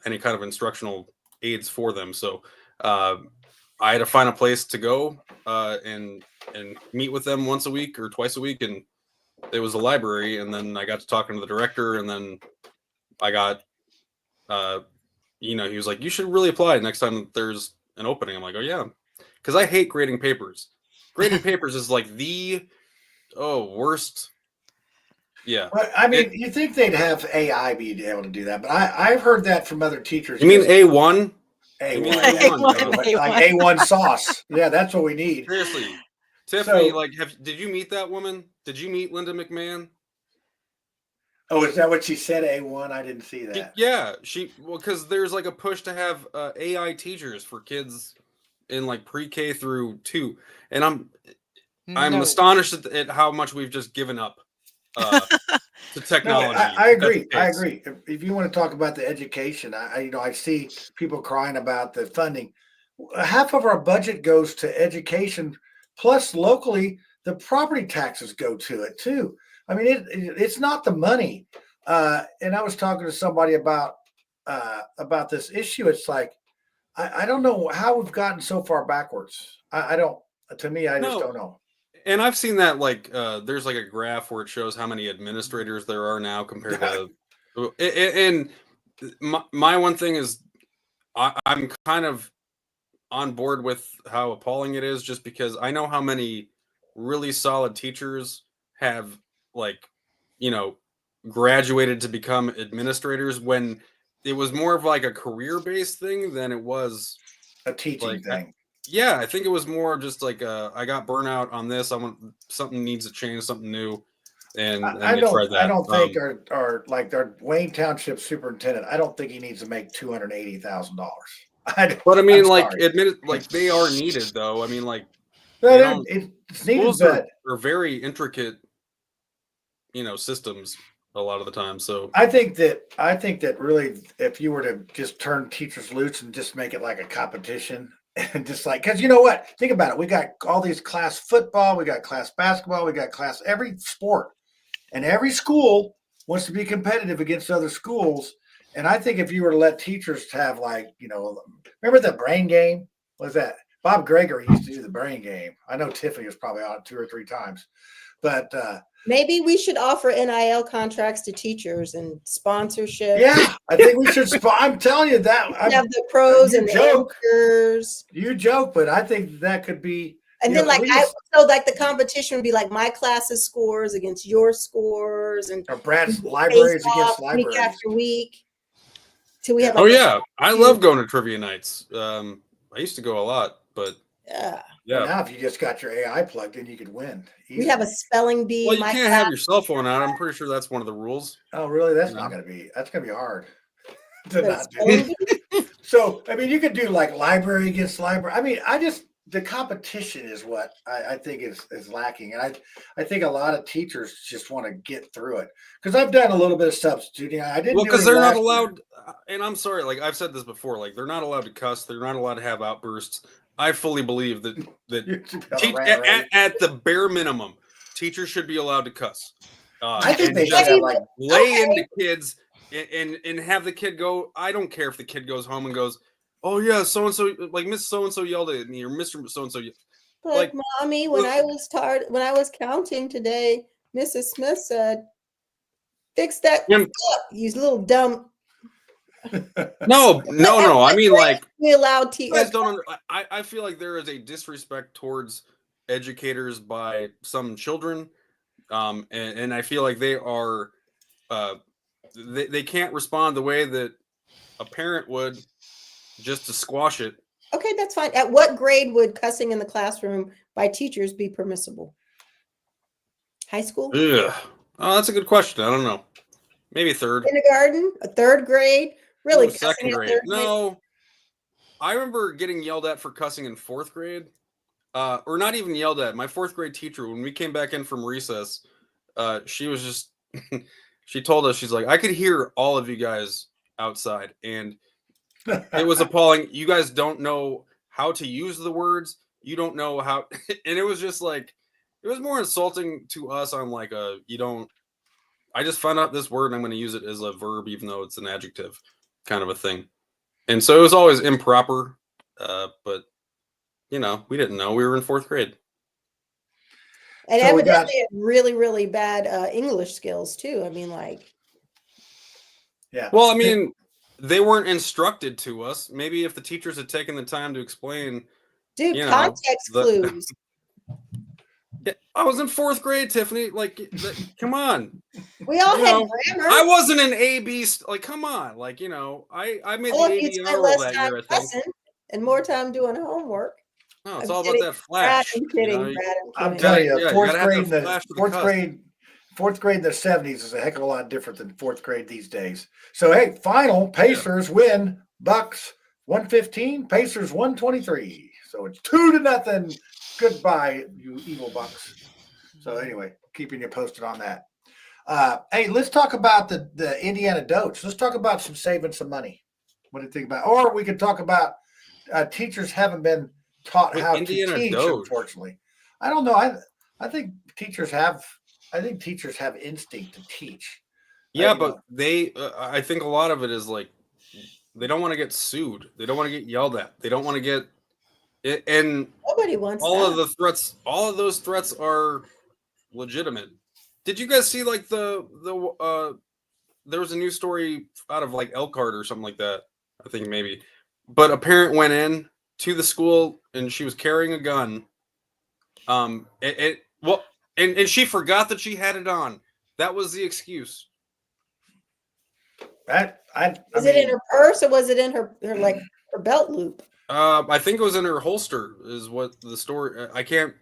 H: any kind of instructional aids for them. So I had to find a place to go and meet with them once a week or twice a week, and it was a library. And then I got to talking to the director, and then I got he was like, you should really apply next time there's an opening. I'm like, oh yeah, because I hate grading papers. Grading papers is like the worst. Yeah.
G: Well, I mean, you think they'd have AI be able to do that, but I've heard that from other teachers.
H: You mean A1?
G: A1, like A1 sauce. Yeah, that's what we need.
H: Seriously, Tiffany, did you meet that woman? Did you meet Linda McMahon?
G: Oh, is that what she said? A1? I didn't see that.
H: Yeah, because there's like a push to have AI teachers for kids in like pre-K through 2, and I'm astonished at how much we've just given up to technology.
G: No, I agree. I agree. If you want to talk about the education, I see people crying about the funding. Half of our budget goes to education, plus locally the property taxes go to it too. I mean, it's not the money. And I was talking to somebody about this issue. It's like I don't know how we've gotten so far backwards. I don't. To me, I just don't know.
H: And I've seen that there's like a graph where it shows how many administrators there are now compared to, and my one thing is I'm kind of on board with how appalling it is, just because I know how many really solid teachers have graduated to become administrators when it was more of like a career-based thing than it was
G: a teaching thing.
H: Yeah, I think it was more just like I got burnout on this. I want something needs to change, something new, and
G: I don't think our Wayne Township superintendent. I don't think he needs to make $280,000.
H: But I mean, they are needed though. I mean,
G: it's needed, but
H: are very intricate, systems a lot of the time. So
G: I think that really, if you were to just turn teachers loose and just make it like a competition. And just because you know what? Think about it. We got all these class football, we got class basketball, we got class every sport. And every school wants to be competitive against other schools. And I think if you were to let teachers have remember the brain game? What was that? Bob Gregory used to do the brain game. I know Tiffany was probably on it 2 or 3 times. But
K: maybe we should offer NIL contracts to teachers and sponsorship.
G: Yeah, I think we should. I'm telling you that.
K: We have the pros and the amateurs.
G: You joke, but I think that could be.
K: And then the competition would be like my class's scores against your scores, and
G: or Brad's libraries against libraries
K: week after week. Till we have.
H: I love going to trivia nights. I used to go a lot, but
G: yeah. Now, if you just got your AI plugged in, you could win.
K: We have a spelling bee.
H: Well, you can't have your cell phone out. I'm pretty sure that's one of the rules.
G: Oh, really? That's not going to be. That's going to be hard to not do. So, I mean, you could do like library against library. I mean, I just the competition is what I think is lacking, and I think a lot of teachers just want to get through it, because I've done a little bit of substituting. I didn't
H: Well,
G: do
H: because
G: any
H: they're not
G: last year.
H: allowed, and I'm sorry, like I've said this before, like they're not allowed to cuss, they're not allowed to have outbursts. I fully believe that
G: You should be on a rant, right?
H: at the bare minimum, teachers should be allowed to cuss.
G: I think
H: And
G: they should
H: just
G: have like
H: lay into kids and have the kid go. I don't care if the kid goes home and goes, "Oh yeah, so and so, like Miss so and so yelled at me, or Mr. so and so."
K: Like, mommy, when I was tired, when I was counting today, Mrs. Smith said, "Fix that up, you little dumb."
H: No. I mean, like,
K: we allowed
H: you guys don't. I feel like there is a disrespect towards educators by some children, and I feel like they are, they can't respond the way that a parent would, just to squash it.
K: Okay, that's fine. At what grade would cussing in the classroom by teachers be permissible? High school?
H: Ugh. Oh, that's a good question. I don't know. Maybe third.
K: Kindergarten? A third grade? Really?
H: Ooh, second grade. No. I remember getting yelled at for cussing in fourth grade. Or not even yelled at. My fourth grade teacher, when we came back in from recess, she was just she told us, she's like, I could hear all of you guys outside, and it was appalling. You guys don't know how to use the words. You don't know how, and it was just like, it was more insulting to us on like I just found out this word and I'm going to use it as a verb, even though it's an adjective kind of a thing. And so it was always improper. But we didn't know. We were in fourth grade.
K: And so evidently had really, really bad English skills too. I mean, like.
G: Yeah.
H: Well, I mean, they weren't instructed to us. Maybe if the teachers had taken the time to explain.
K: Dude, context clues.
H: Yeah, I was in fourth grade, Tiffany. Like, come on.
K: We all had grammar.
H: I wasn't an A-B. Like, come on. Like, I made the A-B roll that year, I think.
K: And more time doing homework.
H: No, it's all about that flash.
K: I'm kidding.
G: I'm telling you, fourth grade in the 70s is a heck of a lot different than fourth grade these days. So, hey, final Pacers win. Bucks 115, Pacers 123. So it's 2-0. Goodbye, you evil Bucks. So anyway, keeping you posted on that. Hey, let's talk about the Indiana Doge. Let's talk about saving some money. What do you think about? Or we could talk about teachers haven't been taught how to teach. Unfortunately, I don't know. I think teachers have. I think teachers have instinct to teach.
H: Yeah, but I think a lot of it is like they don't want to get sued. They don't want to get yelled at. They don't want to get. And
K: nobody wants
H: all of the threats. All of those threats are legitimate. Did you guys see like there was a news story out of like Elkhart or something like that? I think maybe, but a parent went in to the school and she was carrying a gun. And she forgot that she had it on. That was the excuse.
K: Was it in her purse or was it in her belt loop?
H: I think it was in her holster. Is what the story. I can't.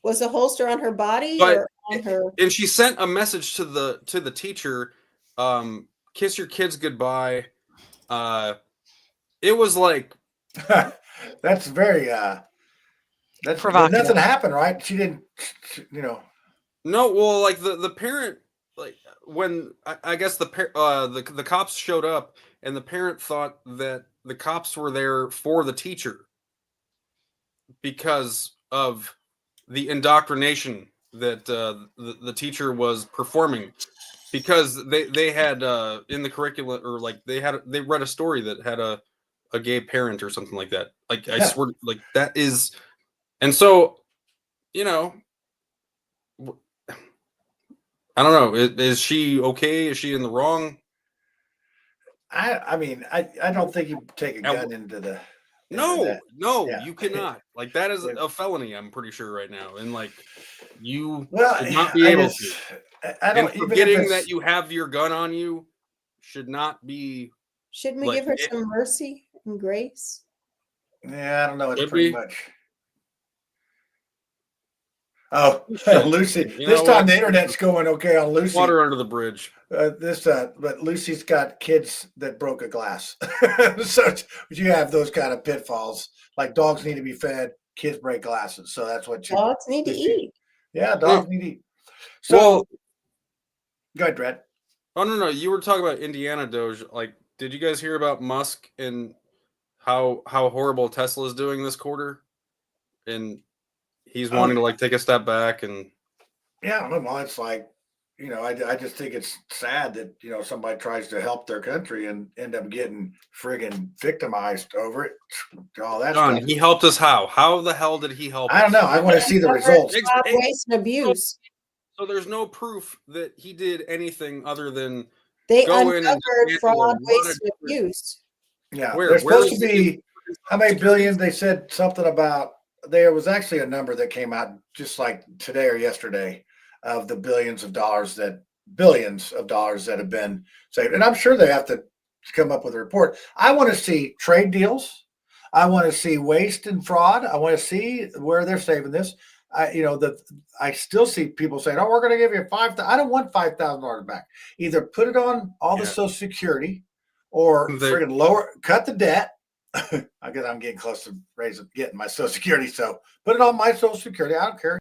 K: Was the holster on her body or on her?
H: And she sent a message to the teacher. Kiss your kids goodbye. It was like.
G: That's very. That's provocative. Nothing happened, right? She didn't.
H: No, well, like the parent, like when I guess the cops showed up, and the parent thought that the cops were there for the teacher because of the indoctrination that the teacher was performing, because they had in the curriculum, or like they read a story that had a gay parent or something like that. Like I swear, like that is, and so I don't know. Is she okay? Is she in the wrong?
G: I mean, I don't think you take a gun into the.
H: No, you cannot. Like that is a felony. I'm pretty sure right now, and like you should not be able to. And forgetting that you have your gun on you should not be.
K: Shouldn't we give her some mercy and grace?
G: Yeah, I don't know. It's pretty much. Oh,
H: Shit.
G: Lucy.
H: You
G: This
H: know
G: time
H: what?
G: the internet's going okay on Lucy.
H: Water under the bridge.
G: But Lucy's got kids that broke a glass. So you have those kind of pitfalls. Like dogs need to be fed, kids break glasses. So that's what you.
K: Dogs need to eat.
G: Yeah, dogs need to eat. So,
H: Well,
G: go ahead, Brad.
H: oh no, you were talking about Indiana Doge. Like, did you guys hear about Musk and how horrible Tesla is doing this quarter? And he's wanting to like take a step back and.
G: Yeah, well, it's like, I just think it's sad that, somebody tries to help their country and end up getting friggin' victimized over it. All that
H: John,
G: stuff.
H: he helped us how? How the hell did he help
G: I don't know. I want to see the results.
K: Waste and abuse.
H: So there's no proof that he did anything other than
K: They
H: go in and
K: uncovered fraud,
H: lot of
K: waste, and abuse.
G: Yeah,
H: Where
G: there's supposed to
H: is
G: be how many billions? They said something about there was actually a number that came out just like today or yesterday of the billions of dollars that have been saved. And I'm sure they have to come up with a report. I want to see trade deals. I want to see waste and fraud. I want to see where they're saving this. I still see people saying, "Oh, we're going to give you I don't want $5,000 back. Either put it on all the Social Security, or friggin' cut the debt." I guess I'm getting close to getting my Social Security, so put it on my Social Security. I don't care.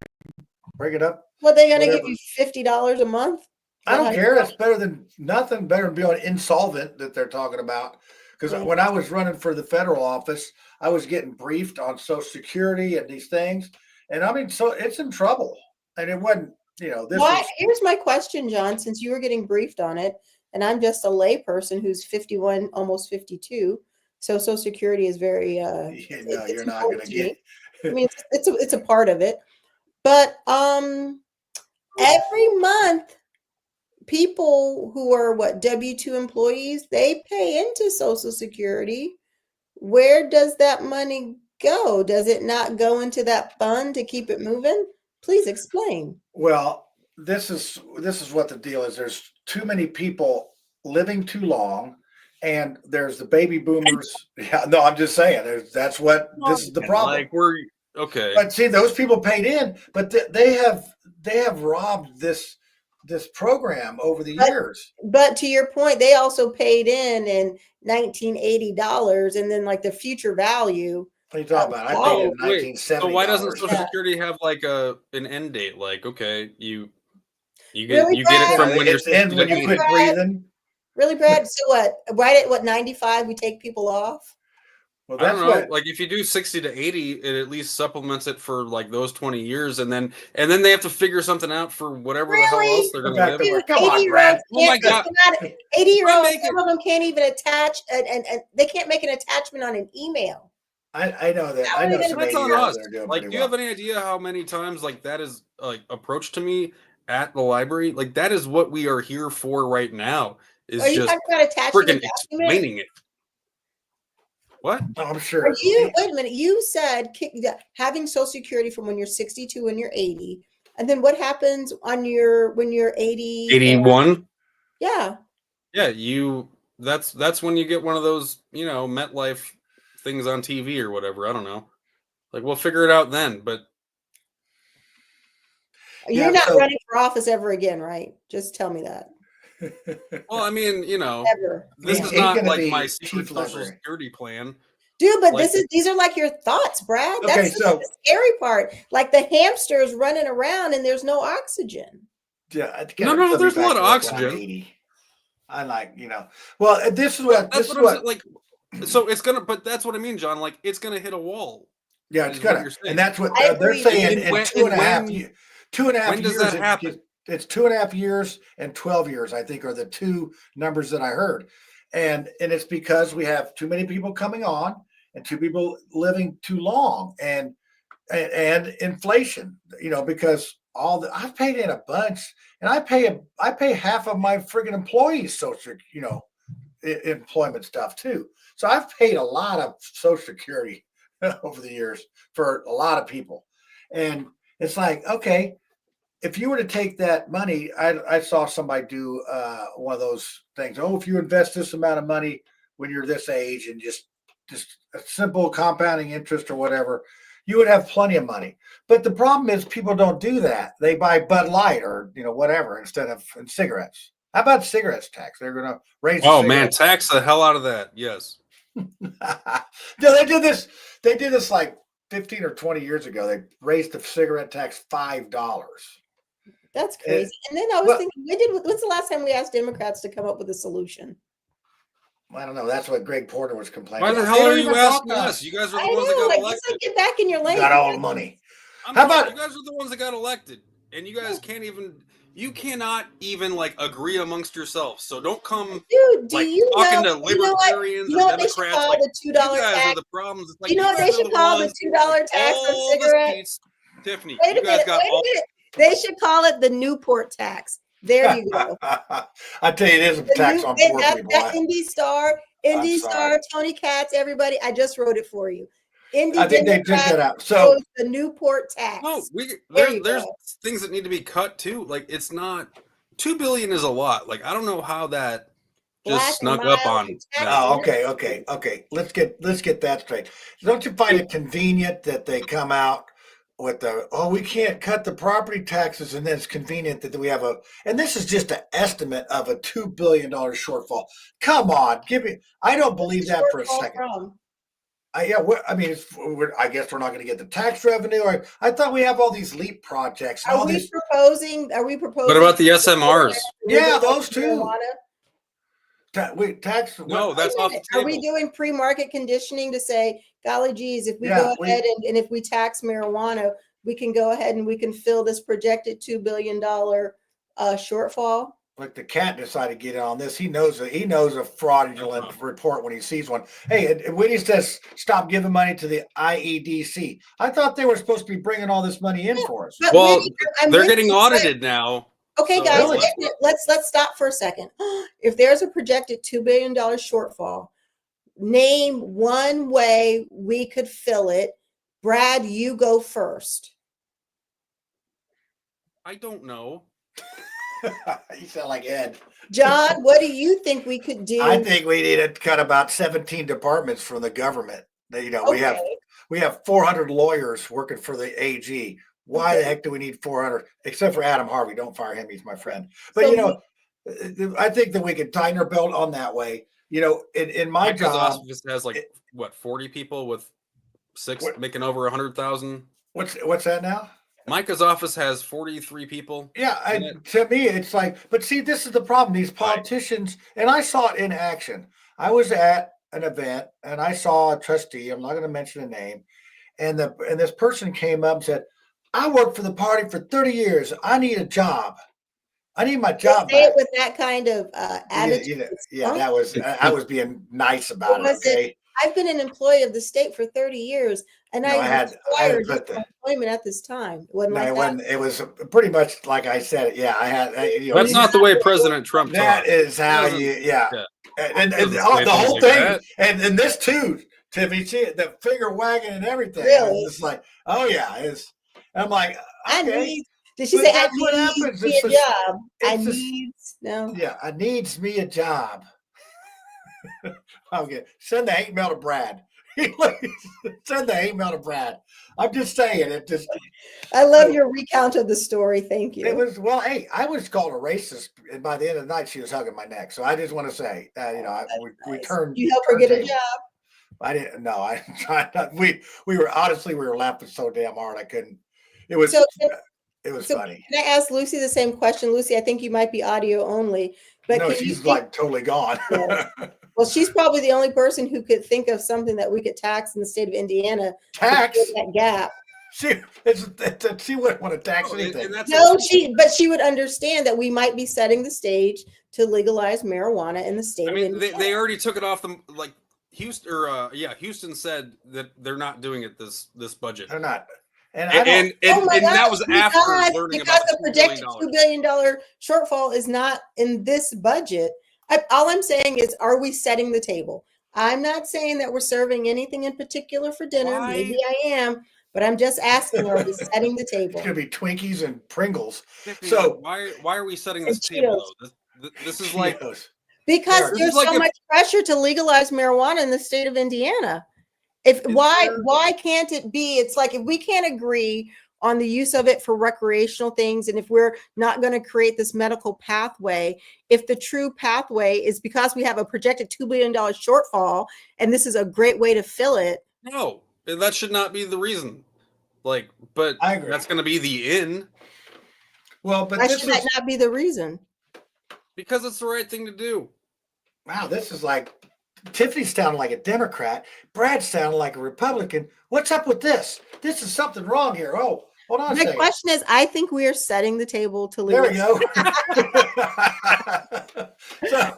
G: Break it up.
K: What, they going to give you $50 a month?
G: I don't care. It's better than nothing. Better than being insolvent that they're talking about. Because when I was running for the federal office, I was getting briefed on Social Security and these things. And I mean, so it's in trouble. And it wasn't,
K: Here's my question, John, since you were getting briefed on it, and I'm just a lay person who's 51, almost 52. So Social Security is very,
G: you're not going to get.
K: I mean, it's a part of it. But every month, people who are W-2 employees, they pay into Social Security. Where does that money go? Does it not go into that fund to keep it moving? Please explain.
G: Well, this is what the deal is. There's too many people living too long, and there's the baby boomers. Yeah, no, I'm just saying. This is the problem.
H: Like we're okay.
G: But see, those people paid in, but they have robbed this program over the years.
K: But to your point, they also paid in $1980, and then like the future value.
G: What are you talking about? I paid in $1970.
H: So why doesn't Social Security have like an end date? Like, okay, you get
K: Really,
H: you get it from when you're
G: ends when you quit breathing.
K: Really, Brad? So what? Right at 95, we take people off?
G: Well,
H: I don't know. Like if you do 60 to 80, it at least supplements it for like those 20 years, and then they have to figure something out for whatever the hell else they're going to live.
G: Come on, Brad.
H: Oh my God.
K: 80-year-olds, some of them can't even attach, and they can't make an attachment on an email.
G: I know that. I know some
H: That's on
G: 80-year-olds
H: us.
G: that are doing
H: Like,
G: pretty
H: do you have any idea how many times like that is like approached to me at the library? Like that is what we are here for right now. Is
K: Are you
H: just
K: talking about attachment
H: freaking explaining it. What?
G: Oh, I'm sure.
K: Wait a minute. You said having Social Security from when you're 62 and you're 80, and then what happens when you're 80?
H: 81.
K: Yeah.
H: Yeah, that's when you get one of those MetLife things on TV or whatever. I don't know. Like we'll figure it out then. But
K: you're not running for office ever again, right? Just tell me that.
H: Well, I mean,
K: Never.
H: this is not like my secret Social Security plan.
K: Dude, but these are like your thoughts, Brad. That's the scary part. Like the hamsters running around and there's no oxygen.
G: Yeah.
H: No, there's a lot of oxygen.
G: I like, well, this is what
H: I'm like. So it's gonna, but that's what I mean, John. Like it's gonna hit a wall.
G: Yeah, it's gonna, and that's what they're saying. In 2.5 years. 2.5
H: when does
G: years.
H: That happen?
G: It's 2.5 years and 12 years, I think, are the two numbers that I heard. And it's because we have too many people coming on and too people living too long and inflation, because I've paid in a bunch, and I pay half of my friggin' employees' social, employment stuff too. So I've paid a lot of Social Security over the years for a lot of people. And it's like, okay, if you were to take that money, I saw somebody do one of those things. Oh, if you invest this amount of money when you're this age and just a simple compounding interest or whatever, you would have plenty of money. But the problem is people don't do that. They buy Bud Light or whatever instead of cigarettes. How about cigarettes tax? They're going to raise.
H: Oh man, tax the hell out of that. Yes.
G: No, they did this. They did this like 15 or 20 years ago. They raised the cigarette tax $5.
K: That's crazy. And then I was thinking, when's the last time we asked Democrats to come up with a solution?
G: I don't know. That's what Greg Porter was complaining.
H: Why the hell are you asking us? You guys are the ones that got elected.
K: Just get back in your lane.
G: Got all the money.
H: How about you guys are the ones that got elected, and you guys can't even. You cannot even like agree amongst yourselves. So don't come,
K: dude. Do
H: like,
K: you
H: talking
K: know?
H: to libertarians
K: you know
H: and
K: what
H: Democrats.
K: They should call
H: like,
K: the $2
H: you guys
K: tax?
H: are the problems. It's like,
K: You know what they should call the $2 tax on cigarettes?
H: Tiffany,
K: Wait a
H: you guys
K: minute.
H: got
K: Wait a
H: all.
K: minute. They should call it the Newport tax. There you go.
G: I tell you, it is a tax on poor people.
K: That Indy Star, Tony Katz, everybody. I just wrote it for you.
G: I think they took that out. So
K: the Newport tax.
H: No, there's things that need to be cut too. Like it's not $2 billion is a lot. Like I don't know how that just snuck up on.
G: Oh, okay. Let's get that straight. Don't you find it convenient that they come out with we can't cut the property taxes, and then it's convenient that we have and this is just an estimate of a $2 billion shortfall. Come on, give me. I don't believe that for a second. I guess we're not going to get the tax revenue. I thought we have all these LEAP projects.
K: Are we proposing?
H: What about the SMRs?
G: Yeah, those two.
H: No, that's off the table.
K: Are we doing pre-market conditioning to say, golly geez, if we go ahead and if we tax marijuana, we can go ahead and we can fill this projected $2 billion shortfall?
G: Like the cat decided to get in on this. He knows a fraudulent report when he sees one. Hey, and when he says stop giving money to the IEDC, I thought they were supposed to be bringing all this money in for us.
H: Well, they're getting audited now.
K: Okay, so guys, let's stop for a second. If there's a projected $2 billion shortfall, name one way we could fill it. Brad, you go first.
H: I don't know.
G: You sound like Ed.
K: John, what do you think we could do?
G: I think we need to cut about 17 departments from the government. We have 400 lawyers working for the AG. Why the heck do we need 400? Except for Adam Harvey. Don't fire him. He's my friend. But, I think that we can tighten our belt on that way. In my job.
H: office has 40 people with making over 100,000.
G: What's that now?
H: Micah's office has 43 people.
G: Yeah, to me, it's like, but see, this is the problem. These politicians, and I saw it in action. I was at an event and I saw a trustee. I'm not going to mention a name, and this person came up and said, "I worked for the party for 30 years. I need a job. I need my job."
K: Say it with that kind of attitude.
G: That was I was being nice about it. Okay.
K: I've been an employee of the state for 30 years, and I had employment at this time.
G: It was pretty much like I said. Yeah, I had.
H: That's not the way President Trump talks.
G: That is how you. Yeah, and the whole thing, and this too, Tiffany, the finger wagging and everything.
K: Really?
G: It's like, oh yeah, I'm like, okay.
K: Did she say I need me a job? I
G: needs me a job. Okay, send the hate mail to Brad. Send the hate mail to Brad. I'm just saying it.
K: I love your recount of the story. Thank you.
G: It was hey, I was called a racist, and by the end of the night, she was hugging my neck. So I just want to say that we turned.
K: You help her get a job.
G: I didn't. No, I tried not. We were laughing so damn hard I couldn't. It was. It was funny.
K: Can I ask Lucy the same question? Lucy, I think you might be audio only. But
G: no, she's totally gone.
K: Well, she's probably the only person who could think of something that we could tax in the state of Indiana.
G: Tax
K: that gap.
G: She wouldn't want to tax anything.
K: No, she would understand that we might be setting the stage to legalize marijuana in the state.
H: I mean, they already took it off Houston said that they're not doing it this budget.
G: They're not. And
H: that was after learning about
K: the projected $2 billion shortfall is not in this budget. All I'm saying is, are we setting the table? I'm not saying that we're serving anything in particular for dinner.
H: Why?
K: Maybe I am, but I'm just asking, are we setting the table?
G: It's going to be Twinkies and Pringles.
H: So why are we setting this table, though? This is like...
K: Because there's so much pressure to legalize marijuana in the state of Indiana. Why can't it be? It's like, if we can't agree on the use of it for recreational things, and if we're not going to create this medical pathway, if the true pathway is because we have a projected $2 billion shortfall and this is a great way to fill it.
H: No, that should not be the reason. Like, but that's going to be the in.
G: Well, but
K: why should that not be the reason?
H: Because it's the right thing to do.
G: Wow, this is like Tiffany sounded like a Democrat. Brad sounded like a Republican. What's up with this? This is something wrong here. Oh, hold on a second.
K: My question is, I think we are setting the table to lose.
G: There we go.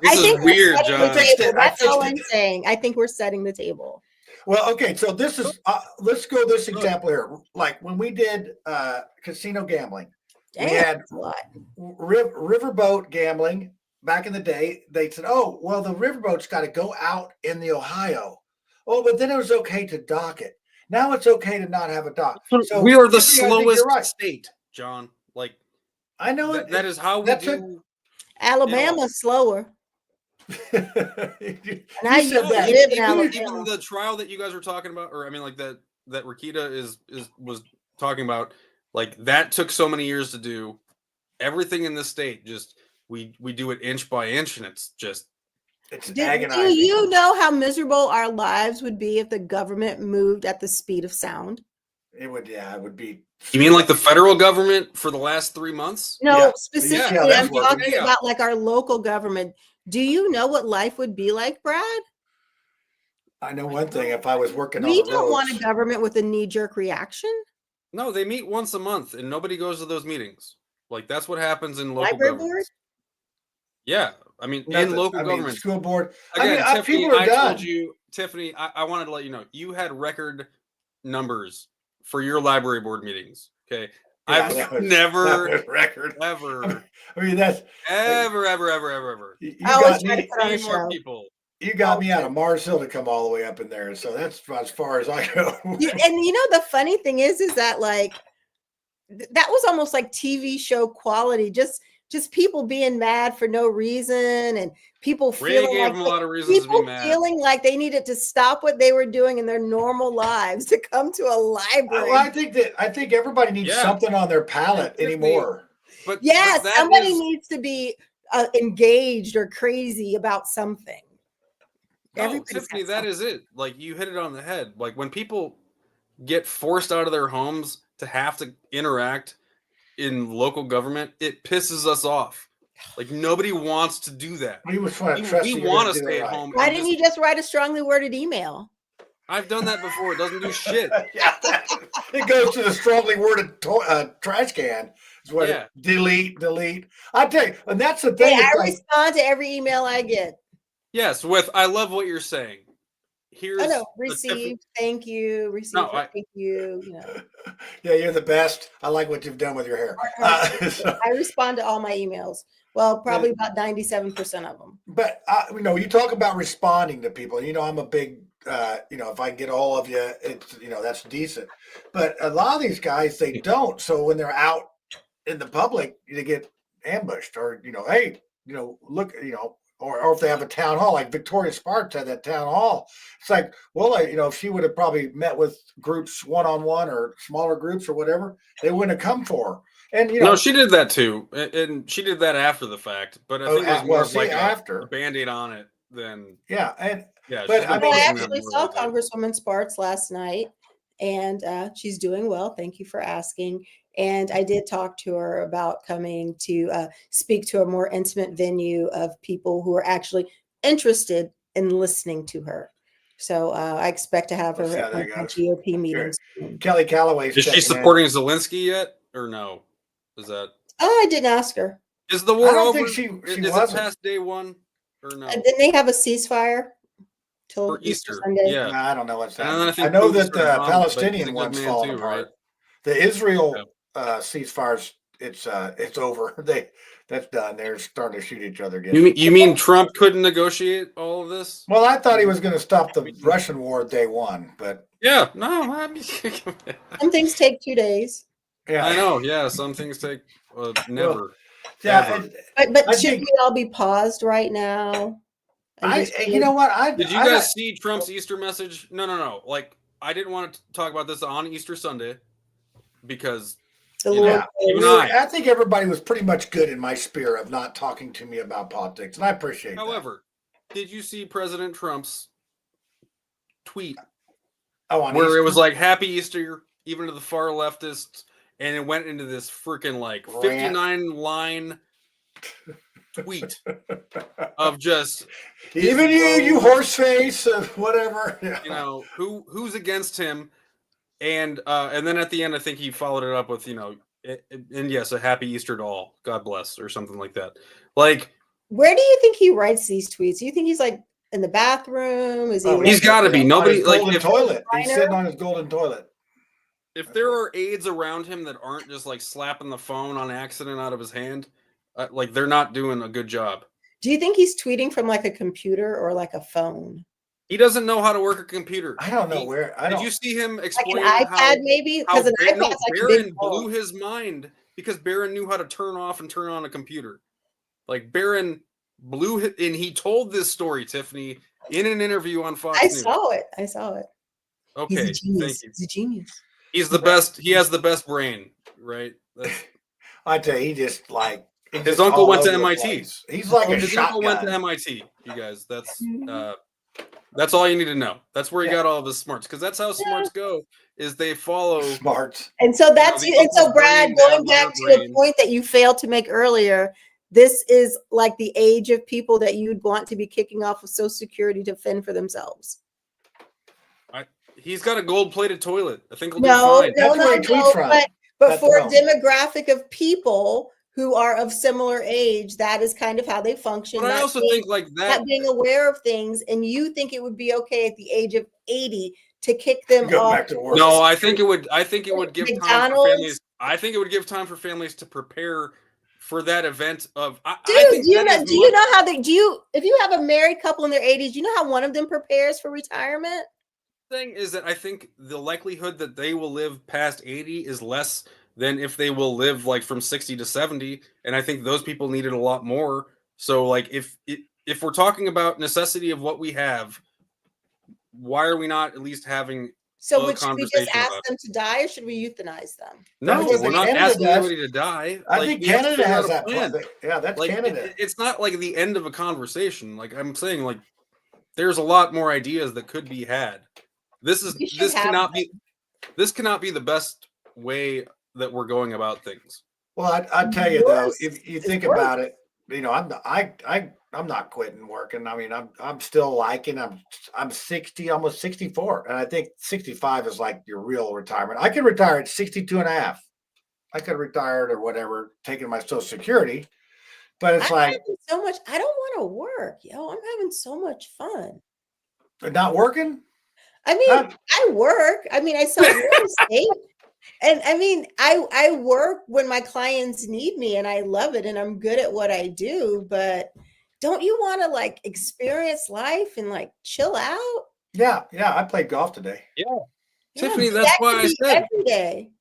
H: This is weird, John.
K: That's all I'm saying. I think we're setting the table.
G: Well, okay, so this is let's go this example here. Like when we did casino gambling, we had riverboat gambling back in the day. They said, "Oh, well, the riverboat's got to go out in the Ohio." Oh, but then it was okay to dock it. Now it's okay to not have a dock. So
H: we are the slowest state, John. Like,
G: I know
H: that is how we do.
K: Alabama's slower.
H: Even the trial that you guys were talking about, or I mean, like that Rakita was talking about, like that took so many years to do. Everything in this state, just we do it inch by inch, and it's
K: agonizing. Do you know how miserable our lives would be if the government moved at the speed of sound?
G: It would, it would be.
H: You mean like the federal government for the last 3 months?
K: No, specifically, I'm talking about like our local government. Do you know what life would be like, Brad?
G: I know one thing. If I was working on
K: we
G: the
K: don't
G: roads,
K: want a government with a knee-jerk reaction.
H: No, they meet once a month, and nobody goes to those meetings. Like that's what happens in local
K: library
H: government.
K: board.
H: Yeah, I mean, in local government,
G: school board.
H: Again,
G: I mean,
H: Tiffany,
G: people are
H: I
G: done.
H: told you, Tiffany, I wanted to let you know you had record numbers for your library board meetings. Okay,
G: Yeah,
H: I've never
G: record
H: ever.
G: I mean, that's
H: ever.
G: You
K: I always
G: got
K: try to
G: me.
K: put on a
H: Three more
K: show.
H: people.
G: You got me out of Mars Hill to come all the way up in there, so that's as far as I go.
K: And you know the funny thing is that like that was almost like TV show quality, just people being mad for no reason, and people feeling
H: gave
K: like
H: them a lot of reasons to be mad.
K: feeling like they needed to stop what they were doing in their normal lives to come to a library.
G: Well, I think everybody needs something on their palate anymore.
H: But
K: yes,
H: but
K: somebody needs to be engaged or crazy about something.
H: No, Tiffany, that is it. Like you hit it on the head. Like when people get forced out of their homes to have to interact in local government, it pisses us off. Like nobody wants to do that.
G: We
H: want to stay at home.
K: Why didn't you just write a strongly worded email?
H: I've done that before. It doesn't do shit.
G: It goes to the strongly worded trash can. Is what delete. I tell you, and that's the thing.
K: I respond to every email I get.
H: Yes, I love what you're saying. Here's
K: received, thank you, received, thank you. You know.
G: Yeah, you're the best. I like what you've done with your hair.
K: I respond to all my emails. Well, probably about 97% of them.
G: But you talk about responding to people. I'm a big, if I can get all of you, it's that's decent. But a lot of these guys, they don't. So when they're out in the public, they get ambushed, or hey, look, or if they have a town hall, like Victoria Sparks had that town hall. It's like, well, if she would have probably met with groups one-on-one or smaller groups or whatever, they wouldn't have come for her. And
H: no, she did that too, and she did that after the fact. But I think it was more like
G: after
H: a Band-Aid on it than
G: But
K: I actually saw Congresswoman Sparks last night, and she's doing well. Thank you for asking. And I did talk to her about coming to speak to a more intimate venue of people who are actually interested in listening to her. So I expect to have her at my GOP meetings.
G: Kelly Calloway.
H: Is she supporting Zelensky yet, or no? Is that?
K: Oh, I didn't ask her.
H: Is the war over?
G: I don't think she
H: is
G: wasn't.
H: it past day one, or no?
K: Didn't they have a ceasefire till Easter Sunday?
H: Yeah,
G: I don't know what's
H: happening.
G: I know that the Palestinian one's falling apart. Right? The Israel ceasefires, it's over. That's done. They're starting to shoot each other again.
H: You mean Trump couldn't negotiate all of this?
G: Well, I thought he was going to stop the Russian war day one, but
K: some things take 2 days.
G: Yeah,
H: I know. Yeah, some things take never.
G: Well,
K: but should we all be paused right now?
G: You know what?
H: Did you guys see Trump's Easter message? No. Like, I didn't want to talk about this on Easter Sunday because
G: I think everybody was pretty much good in my sphere of not talking to me about politics, and I appreciate
H: However, did you see President Trump's tweet
G: where
H: Easter? It was like Happy Easter, even to the far leftists, and it went into this freaking like 59-line tweet of just
G: even you horse face, whatever.
H: You know who's against him, and then at the end, I think he followed it up with and yes, a Happy Easter to all, God bless, or something like that. Like,
K: where do you think he writes these tweets? Do you think he's like in the bathroom? Is he?
H: He's got to be. Nobody
G: like toilet. He's sitting on his golden toilet.
H: If there are aides around him that aren't just like slapping the phone on accident out of his hand, like they're not doing a good job.
K: Do you think he's tweeting from like a computer or like a phone?
H: He doesn't know how to work a computer.
G: I don't know where.
H: Did you see him explain
K: like an iPad maybe? Because an iPad's like
H: Barron blew his mind because Barron knew how to turn off and turn on a computer. Like Barron blew it, and he told this story, Tiffany, in an interview on Fox News.
K: I saw it.
H: Okay,
K: he's a genius.
H: Thank you.
K: He's a genius.
H: He's the best. He has the best brain, right?
G: I tell you, he just like
H: his uncle went to MIT.
G: He's like a
H: his
G: shotgun.
H: uncle went to MIT. You guys, that's all you need to know. That's where he got all of his smarts, because that's how smarts go. Is they follow
G: smarts.
K: And so so Brad, going back to the point that you failed to make earlier, this is like the age of people that you'd want to be kicking off of Social Security to fend for themselves.
H: He's got a gold-plated toilet. I think he'll do fine.
K: But for a demographic of people who are of similar age, that is kind of how they function.
H: But I also think like that,
K: not being aware of things, and you think it would be okay at the age of 80 to kick them off.
H: No, I think it would. I think it would give time for families. I think it would give time for families to prepare for that event of.
K: Do you know how they? If you have a married couple in their 80s, do you know how one of them prepares for retirement?
H: Thing is that I think the likelihood that they will live past 80 is less than if they will live like from 60 to 70, and I think those people need it a lot more. So like if we're talking about necessity of what we have, why are we not at least having
K: should we just ask them to die, or should we euthanize them?
H: No, we're not asking anybody to die.
G: I think Canada has that plan. Yeah, that's
H: like,
G: Canada.
H: It's not like the end of a conversation. Like I'm saying, like there's a lot more ideas that could be had. This cannot be the best way that we're going about things.
G: Well, I tell you though, if you think about it, I'm not quitting working. I mean, I'm still liking. I'm 60, almost 64, and I think 65 is like your real retirement. I could retire at 62 and a half. I could retire or whatever, taking my Social Security. But it's like
K: so much. I don't want to work, I'm having so much fun.
G: Not working.
K: I mean, I work. I mean, I sell real estate. And I mean, I work when my clients need me, and I love it, and I'm good at what I do. But don't you want to like experience life and like chill out?
G: Yeah. I played golf today.
H: Yeah. Tiffany, that's why I said
K: every day.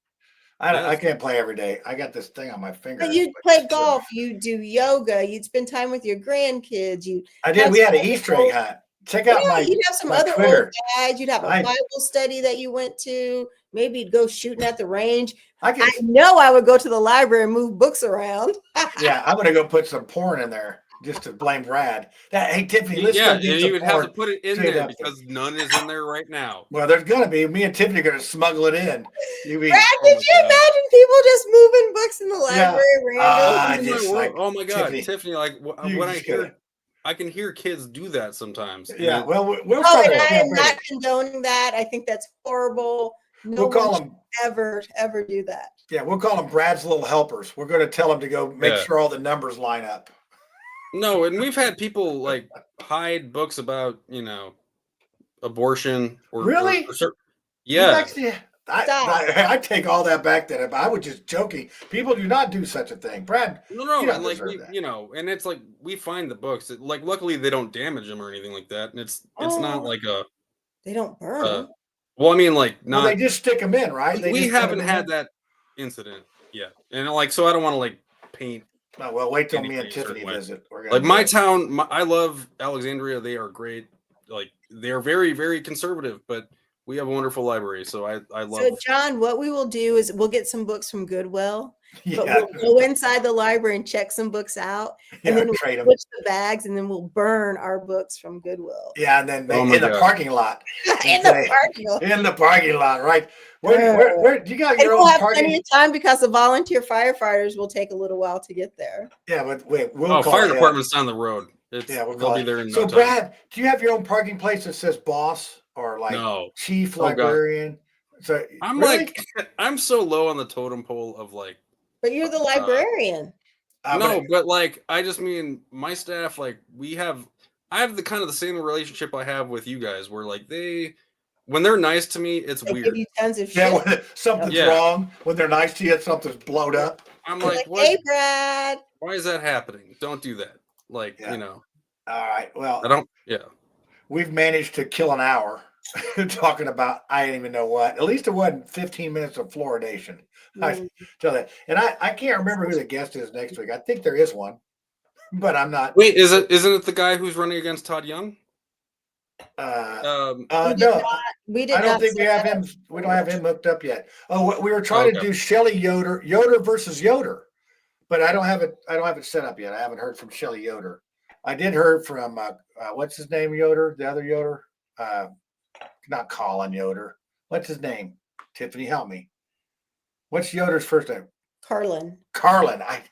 G: I can't play every day. I got this thing on my finger.
K: But you play golf, you do yoga, you'd spend time with your grandkids.
G: I did. We had an Easter egg hunt. Check out
K: you'd have some other
G: Twitter.
K: old guys. You'd have a Bible study that you went to. Maybe you'd go shooting at the range. I know I would go to the library and move books around.
G: Yeah, I'm gonna go put some porn in there just to blame Brad. Hey Tiffany, let's
H: and you would have to put it in there because none is in there right now.
G: Well, there's gonna be. Me and Tiffany are gonna smuggle it in.
K: Brad, could you imagine people just moving books in the library?
H: Oh my God, Tiffany! Like when I hear. I can hear kids do that sometimes.
G: Yeah, well, we'll
K: and I am not condoning that. I think that's horrible.
G: We'll call them
K: ever do that.
G: Yeah, we'll call them Brad's little helpers. We're going to tell them to go make sure all the numbers line up.
H: No, and we've had people like hide books about abortion or
G: really. I take all that back. That I was just joking. People do not do such a thing, Brad.
H: No, and like and it's like we find the books. Like luckily they don't damage them or anything like that, and it's not like
K: they don't burn.
H: Well, I mean, like not.
G: Well, they just stick them in, right?
H: We haven't had that incident yet, and like so I don't want to like paint
G: Oh, well, wait till me
H: anything
G: and
H: a certain
G: Tiffany
H: way.
G: visit. We're
H: Like
G: gonna
H: my
G: do it.
H: town, I love Alexandria. They are great. Like they're very, very conservative, but we have a wonderful library. So I love.
K: So, John, what we will do is we'll get some books from Goodwill, but
G: Yeah.
K: we'll go inside the library and check some books out, and
G: Yeah,
K: then
G: trade 'em.
K: we'll switch the bags, and then we'll burn our books from Goodwill.
G: Yeah, and then
H: Oh my
G: in the
H: God.
G: parking lot.
K: In the parking lot.
G: In the parking lot, right? Where do you got
K: And
G: your
K: we'll
G: own
K: have plenty
G: parking?
K: of time because the volunteer firefighters will take a little while to get there.
G: Yeah, but wait, we'll
H: Oh,
G: call
H: fire
G: ahead.
H: department's down the road. It's,
G: Yeah, we'll
H: they'll
G: call
H: be
G: it.
H: there in
G: So,
H: no time.
G: Brad, do you have your own parking place that says boss or like
H: No.
G: chief
H: Oh, God.
G: librarian? So
H: I'm
G: really?
H: like, I'm so low on the totem pole of like.
K: But you're the librarian.
H: No, but like, I just mean my staff. Like, I have the kind of the same relationship I have with you guys, where like when they're nice to me, it's
K: They
H: weird.
K: give you tons of shit.
G: Yeah, when something's
H: Yeah.
G: wrong, when they're nice to you, something's blowed up.
H: I'm
K: They're
H: like, what?
K: hey, Brad.
H: Why is that happening? Don't do that. Like,
G: Yeah.
H: you know,
G: All right. Well,
H: I don't. Yeah.
G: we've managed to kill an hour talking about I didn't even know what. At least it wasn't 15 minutes of fluoridation. I
K: Mm.
G: tell that. And I can't remember who the guest is next week. I think there is one, but I'm not.
H: Wait, isn't it the guy who's running against Todd Young?
G: No,
K: We did
G: I don't
K: not
G: think we
K: set
G: have
K: that
G: him. We don't have him hooked up yet. Oh, we were trying to
H: Okay.
G: do Shelly Yoder versus Yoder, but I don't have it. I don't have it set up yet. I haven't heard from Shelly Yoder. I did hear from what's his name, Yoder, the other Yoder, not Colin Yoder. What's his name? Tiffany, help me. What's Yoder's first name?
K: Carlin.
G: Carlin. I'm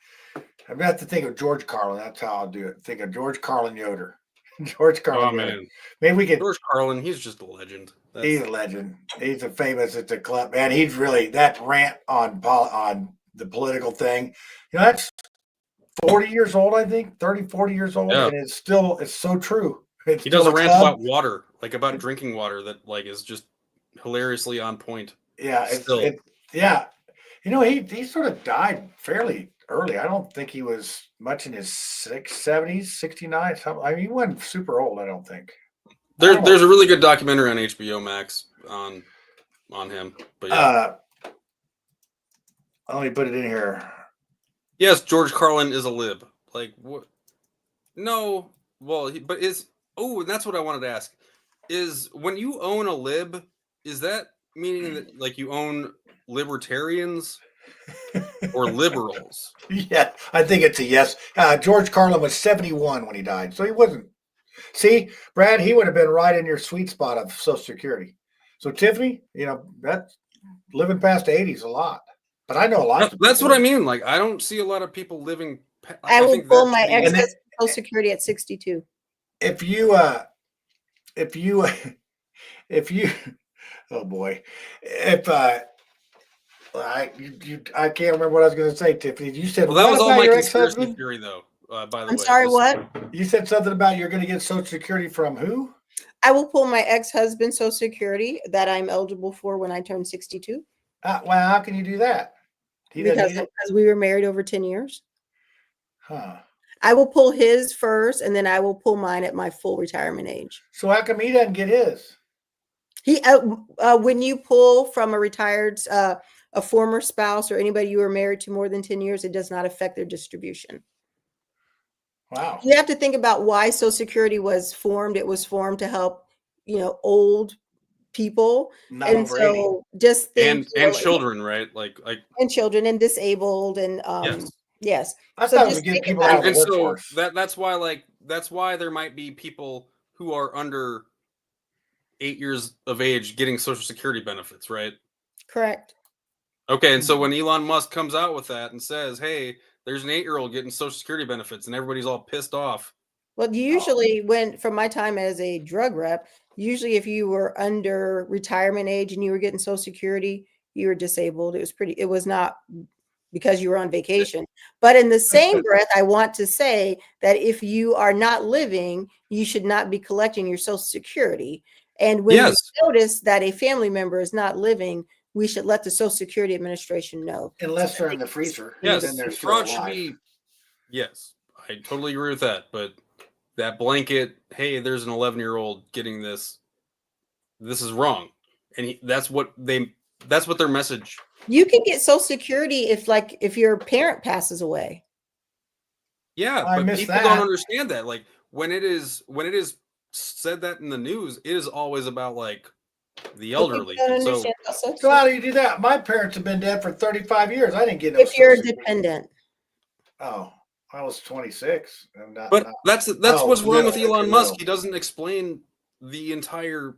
G: gonna have to think of George Carlin. That's how I'll do it. Think of George Carlin Yoder. George Carlin.
H: Oh
G: Yoder.
H: man,
G: Maybe we could.
H: George Carlin, he's just a legend.
G: He's a legend. He's a famous at the club, man. He's really that rant on the political thing. You know, that's 40 years old, I think, 30, 40 years old,
H: Yeah.
G: and it's so true. It's
H: He does a
G: still
H: rant
G: club.
H: about water, like about drinking water, that like is just hilariously on point.
G: Yeah,
H: Still.
G: yeah. You know, he sort of died fairly early. I don't think he was much in his 70s, 69. Something. I mean, he wasn't super old, I don't think.
H: There's a really good documentary on HBO Max on him. But yeah.
G: Let me put it in here.
H: Yes, George Carlin is a lib. Like what? No, well, but is and that's what I wanted to ask. Is when you own a lib, is that meaning that like you own libertarians or liberals?
G: Yeah, I think it's a yes. George Carlin was 71 when he died, so he wasn't. See, Brad, he would have been right in your sweet spot of Social Security. So Tiffany, you know, that's living past 80 is a lot. But I know a lot.
H: That's what I mean. Like I don't see a lot of people living.
K: I will
H: think
K: pull
H: that
K: my
H: should be-
K: excess Social Security at 62.
G: If you, oh boy, if I can't remember what I was going to say, Tiffany. You said
H: Well, that was
G: what
H: all
G: about
H: my
G: your
H: conspiracy
G: ex-husband?
H: theory, though. By the way,
K: I'm sorry,
H: Just-
K: what?
G: You said something about you're going to get Social Security from who?
K: I will pull my ex-husband's Social Security that I'm eligible for when I turn 62
G: Well, how can you do that? He doesn't
K: because
G: need it?
K: we were married over 10 years.
G: Huh.
K: I will pull his first, and then I will pull mine at my full retirement age.
G: So how come he doesn't get his?
K: He, when you pull from a retired, a former spouse or anybody you were married to more than 10 years, it does not affect their distribution.
G: Wow.
K: You have to think about why Social Security was formed. It was formed to help, old people.
G: Not
K: and
G: over
K: so just think,
H: and children, right? Like
K: and children and disabled and
H: yes.
K: yes.
G: I
K: So
G: thought it was
K: just
G: getting
K: think
G: people
K: about
G: out of
H: And
G: the
H: so
G: workforce.
H: that's why there might be people who are under 8 years of age getting Social Security benefits, right?
K: Correct.
H: Okay, and so when Elon Musk comes out with that and says, "Hey, there's an 8-year-old getting Social Security benefits," and everybody's all pissed off.
K: Well, usually when from my time as a drug rep, usually if you were under retirement age and you were getting Social Security, you were disabled. It was not because you were on vacation. But in the same breath, I want to say that if you are not living, you should not be collecting your Social Security. And when
H: Yes.
K: we notice that a family member is not living, we should let the Social Security Administration know.
G: Unless they're in the freezer.
H: Yes,
G: Then they're still
H: fraud should
G: alive.
H: be. Yes, I totally agree with that. But that blanket, hey, there's an 11-year-old getting this. This is wrong, and that's what their message.
K: You can get Social Security if your parent passes away.
H: Yeah,
G: I
H: but
G: missed
H: people
G: that.
H: don't understand that. Like when it is said that in the news, it is always about like the elderly.
K: Don't
H: And so
K: understand how social-
G: So how do you do that? My parents have been dead for 35 years. I didn't get no
K: if you're
G: Social Security.
K: dependent.
G: Oh, I was 26. I'm not,
H: but
G: not-
H: that's
G: oh,
H: what's wrong with
G: little,
H: Elon
G: okay,
H: Musk.
G: little.
H: He doesn't explain the entire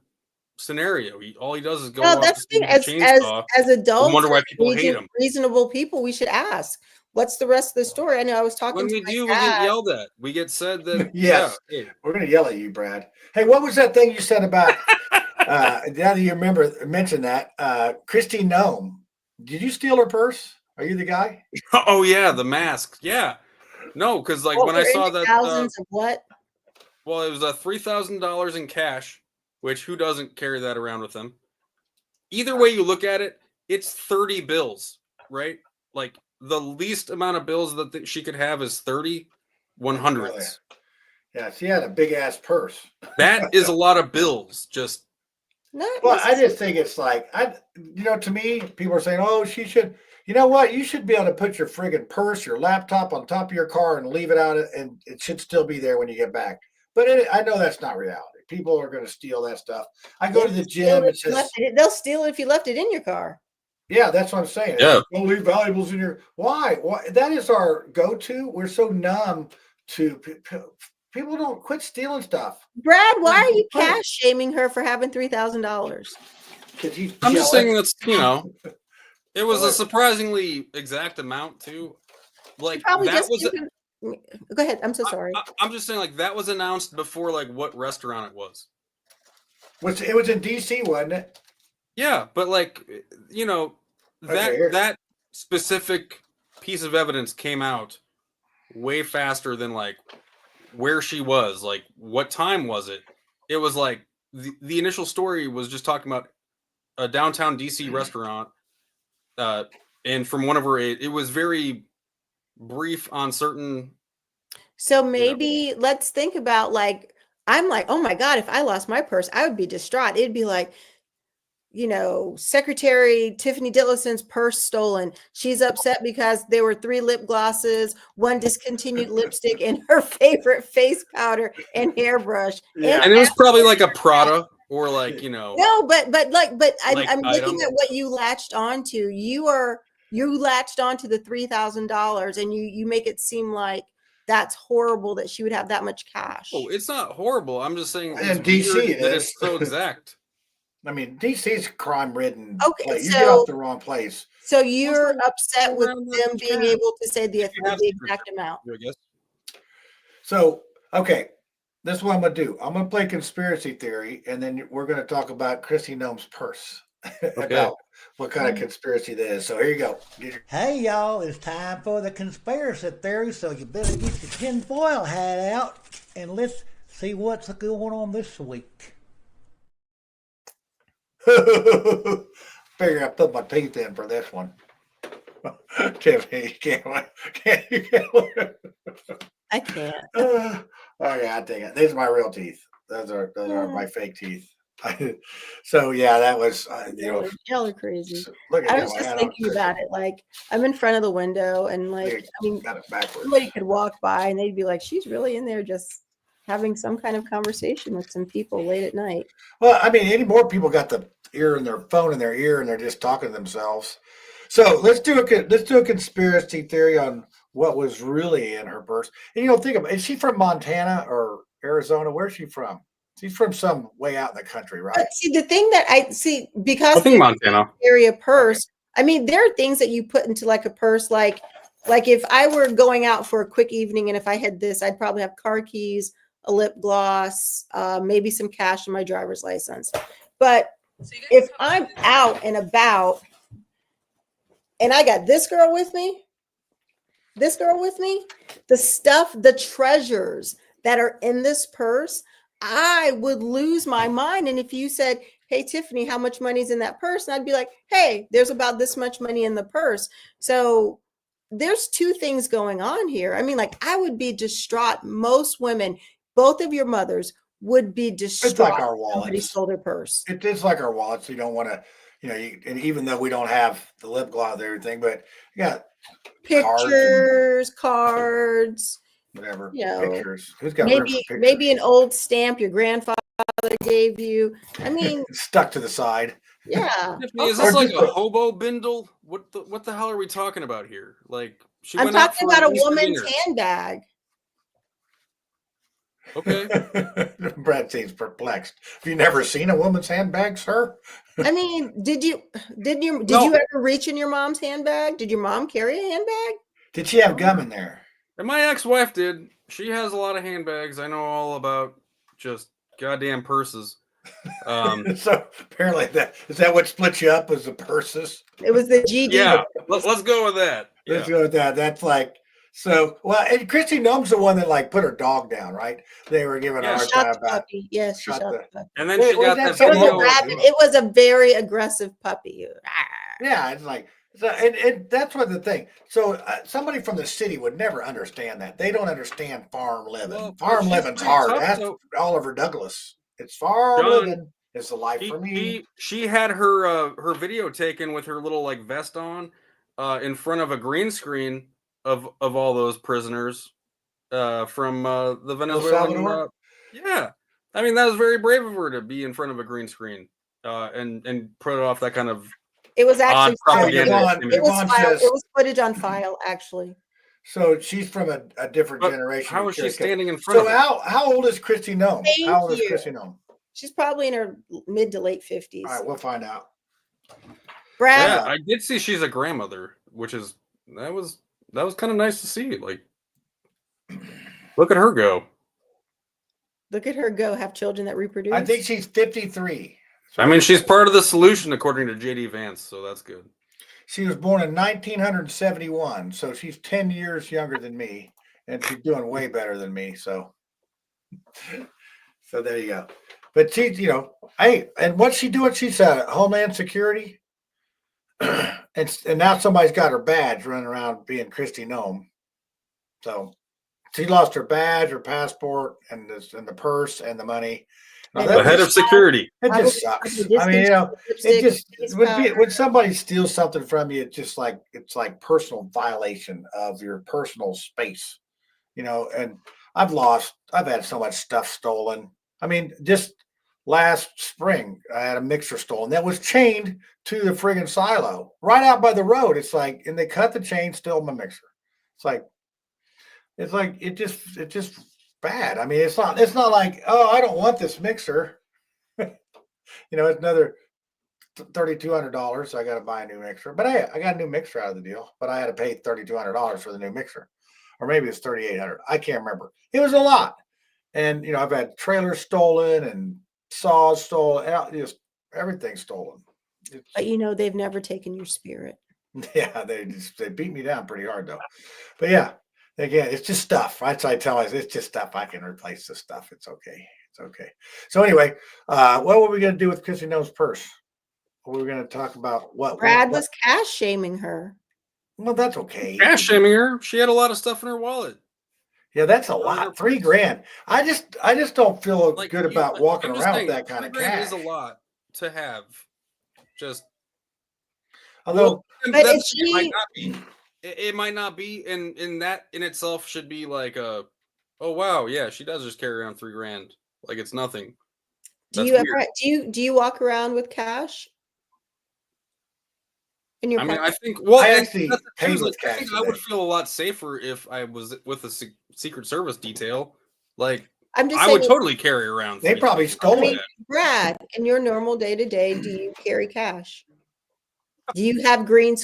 H: scenario. All he does is go
K: No,
H: off
K: that's
H: the
K: the thing.
H: speed of chainsaw
K: As adults,
H: and wonder why
K: as
H: people hate him.
K: reasonable people, we should ask, what's the rest of the story? I know I was talking
H: When
K: to
H: we
K: my
H: do, we get
K: dad.
H: yelled at. We get said that
G: Yes.
H: yeah, hey,
G: We're going to yell at you, Brad. Hey, what was that thing you said about, now that you mention that, Christine Nome, did you steal her purse? Are you the guy?
H: oh yeah, the mask. Yeah. No, because like
K: What,
H: when I
K: we're
H: saw
K: into
H: that
K: thousands of what?
H: well, it was $3,000 in cash, which who doesn't carry that around with them? Either way you look at it, it's 30 bills, right? Like the least amount of bills that she could have is 30 100s.
G: Yeah, she had a big ass purse.
H: That is a lot of bills. Just
G: Well, I just think it's like to me, people are saying, "Oh, she should." You know what? You should be able to put your friggin' purse, your laptop on top of your car and leave it out, and it should still be there when you get back. But I know that's not reality. People are going to steal that stuff. I go to the gym.
K: They'll steal it if you left it in your car.
G: Yeah, that's what I'm saying.
H: Yeah.
G: Don't leave valuables in your. Why? That is our go-to. We're so numb to people. Don't quit stealing stuff.
K: Brad, why are you cash shaming her for having $3,000?
H: I'm just saying that's it was a surprisingly exact amount too. Like that was.
K: Go ahead. I'm so sorry.
H: I'm just saying, like that was announced before, like what restaurant it was.
G: It was in DC, wasn't it?
H: Yeah, but like that specific piece of evidence came out way faster than like where she was. Like what time was it? It was like the initial story was just talking about a downtown DC restaurant, and from one of her, it was very brief on certain.
K: So maybe let's think about I'm like, oh my God, if I lost my purse, I would be distraught. It'd be like, Secretary Tiffany Dillison's purse stolen. She's upset because there were 3 lip glosses, 1 discontinued lipstick, and her favorite face powder and hairbrush.
H: Yeah. And it was probably like a Prada or like,
K: No, but I'm looking
H: item.
K: at what you latched onto. You latched onto the $3,000 and you make it seem like that's horrible that she would have that much cash.
H: Oh, it's not horrible. I'm just saying
G: in DC
H: that it's so exact.
G: I mean, DC's crime-ridden.
K: Okay,
G: place. You get off the wrong place.
K: So you're upset with them being able to say the exact amount.
H: I guess.
G: So, okay, this is what I'm going to do. I'm going to play conspiracy theory, and then we're going to talk about Chrissy Nome's purse. About what kind of conspiracy that is. So here you go.
L: Hey, y'all, it's time for the conspiracy theory, so you better get your tinfoil hat out, and let's see what's going on this week.
G: Figure I put my teeth in for this one. Tiffany, you can't wait.
K: I can't.
G: Oh yeah, I take it. These are my real teeth. Those are my fake teeth. So yeah, that was
K: y'all are crazy.
G: Look at
K: I was just thinking about it. Like I'm in front of the window, and
G: got it backwards.
K: Somebody could walk by, and they'd be like, "She's really in there, just having some kind of conversation with some people late at night."
G: Well, I mean, any more people got the phone in their ear, and they're just talking to themselves. So let's do a conspiracy theory on what was really in her purse. And think about, is she from Montana or Arizona? Where's she from? She's from some way out in the country, right?
K: But see, the thing that I see, because
H: I think Montana
K: area purse. Okay. I mean, there are things that you put into like a purse, like if I were going out for a quick evening, and if I had this, I'd probably have car keys, a lip gloss, maybe some cash, and my driver's license. But if I'm out and about, and I got this girl with me, the stuff, the treasures that are in this purse, I would lose my mind. And if you said, "Hey, Tiffany, how much money's in that purse?" And I'd be like, "Hey, there's about this much money in the purse." So there's 2 things going on here. I mean, I would be distraught. Most women, both of your mothers, would be distraught.
G: It's like our wallets.
K: Somebody stole their purse.
G: It's like our wallets. You don't want to, and even though we don't have the lip gloss and everything, but you got
K: pictures, cards,
G: whatever
K: You know,
G: pictures. Who's got room for
K: maybe
G: pictures?
K: an old stamp your grandfather gave you. I mean,
G: Stuck to the side.
K: yeah.
H: Tiffany, is this like a hobo bindle? What the hell are we talking about here? Like she
K: I'm
H: went out
K: talking
H: for
K: about a
H: Easter
K: woman's
H: dinner.
K: handbag.
H: Okay.
G: Brad seems perplexed. Have you never seen a woman's handbag, sir?
K: I mean, did you
H: No.
K: ever reach in your mom's handbag? Did your mom carry a handbag?
G: Did she have gum in there?
H: And my ex-wife did. She has a lot of handbags. I know all about just goddamn purses.
G: So apparently that is that what split you up as the purses?
K: It was the GD.
H: Yeah, let's go with that.
G: Let's go with that. That's like so. Well, and Christy Nome's the one that like put her dog down, right? They were giving her a hard
K: Shot
G: time
K: the
G: about.
K: puppy. Yes, she shot the puppy.
H: And then
G: Wait,
H: she
G: was
H: got
G: that
H: that
K: It was
H: video.
K: a rabid. It was a very aggressive puppy.
G: Yeah, it's like so, and that's what the thing. So somebody from the city would never understand that. They don't understand farm living.
H: Well,
G: Farm
H: she's
G: living's
H: pretty
G: hard.
H: tough,
G: That's
H: though.
G: Oliver Douglas. It's farm
H: John,
G: living. It's the life for me.
H: She had her video taken with her little like vest on, in front of a green screen of all those prisoners, from the Venezuelan.
G: Salvador?
H: Yeah, I mean that was very brave of her to be in front of a green screen, and put off that kind of.
K: It was actually
H: propaganda.
K: it was footage on file, actually.
G: So she's from a different
H: But
G: generation.
H: how is she standing in front
G: So
H: of it?
G: how old is Christy Nome?
K: Thank
G: How old is
K: you.
G: Christy Nome?
K: She's probably in her mid to late 50s.
G: All right, we'll find out.
K: Brad,
H: Yeah, I did see she's a grandmother, which is that was kind of nice to see. Like, look at her go.
K: look at her go. Have children that reproduce.
G: I think she's 53.
H: I mean, she's part of the solution according to JD Vance, so that's good.
G: She was born in 1971, so she's 10 years younger than me, and she's doing way better than me. So there you go. But she's, hey, and what's she doing? She's Homeland Security, and now somebody's got her badge running around being Christy Nome. So she lost her badge, her passport, and the purse and the money.
H: The head of security.
G: It just sucks. I mean, it just when somebody steals something from you, it's like personal violation of your personal space, and I've had so much stuff stolen. I mean, just last spring, I had a mixer stolen that was chained to the friggin' silo right out by the road. It's like, and they cut the chain, stole my mixer. It's just bad. I mean, it's not like, oh, I don't want this mixer. It's another $3,200, so I got to buy a new mixer. But hey, I got a new mixer out of the deal, but I had to pay $3,200 for the new mixer, or maybe it's $3,800. I can't remember. It was a lot, and I've had trailers stolen and saws stolen, just everything stolen.
K: But they've never taken your spirit.
G: Yeah, they beat me down pretty hard though. But yeah. Again, it's just stuff. Right? So I tell us it's just stuff. I can replace the stuff. It's okay. It's okay. So anyway, what were we going to do with Chrissy Nome's purse? We were going to talk about what
K: Brad was cash shaming her.
G: Well, that's okay.
H: Cash shaming her. She had a lot of stuff in her wallet.
G: Yeah, that's a lot. $3,000. I just don't feel good about walking around with that kind of cash.
H: Is a lot to have. Just
G: although,
K: but
H: it might not be. It might not be, and that in itself should be like oh wow, yeah, she does just carry around $3,000 like it's nothing.
K: Do you walk around with cash in your pocket?
H: I think I
G: actually paid with cash.
H: I think I would feel a lot safer if I was with a Secret Service detail. Like
K: I'm just
H: I
K: saying,
H: would totally carry around.
G: They probably stole it.
K: Brad, in your normal day to day, do you carry cash? Do you have green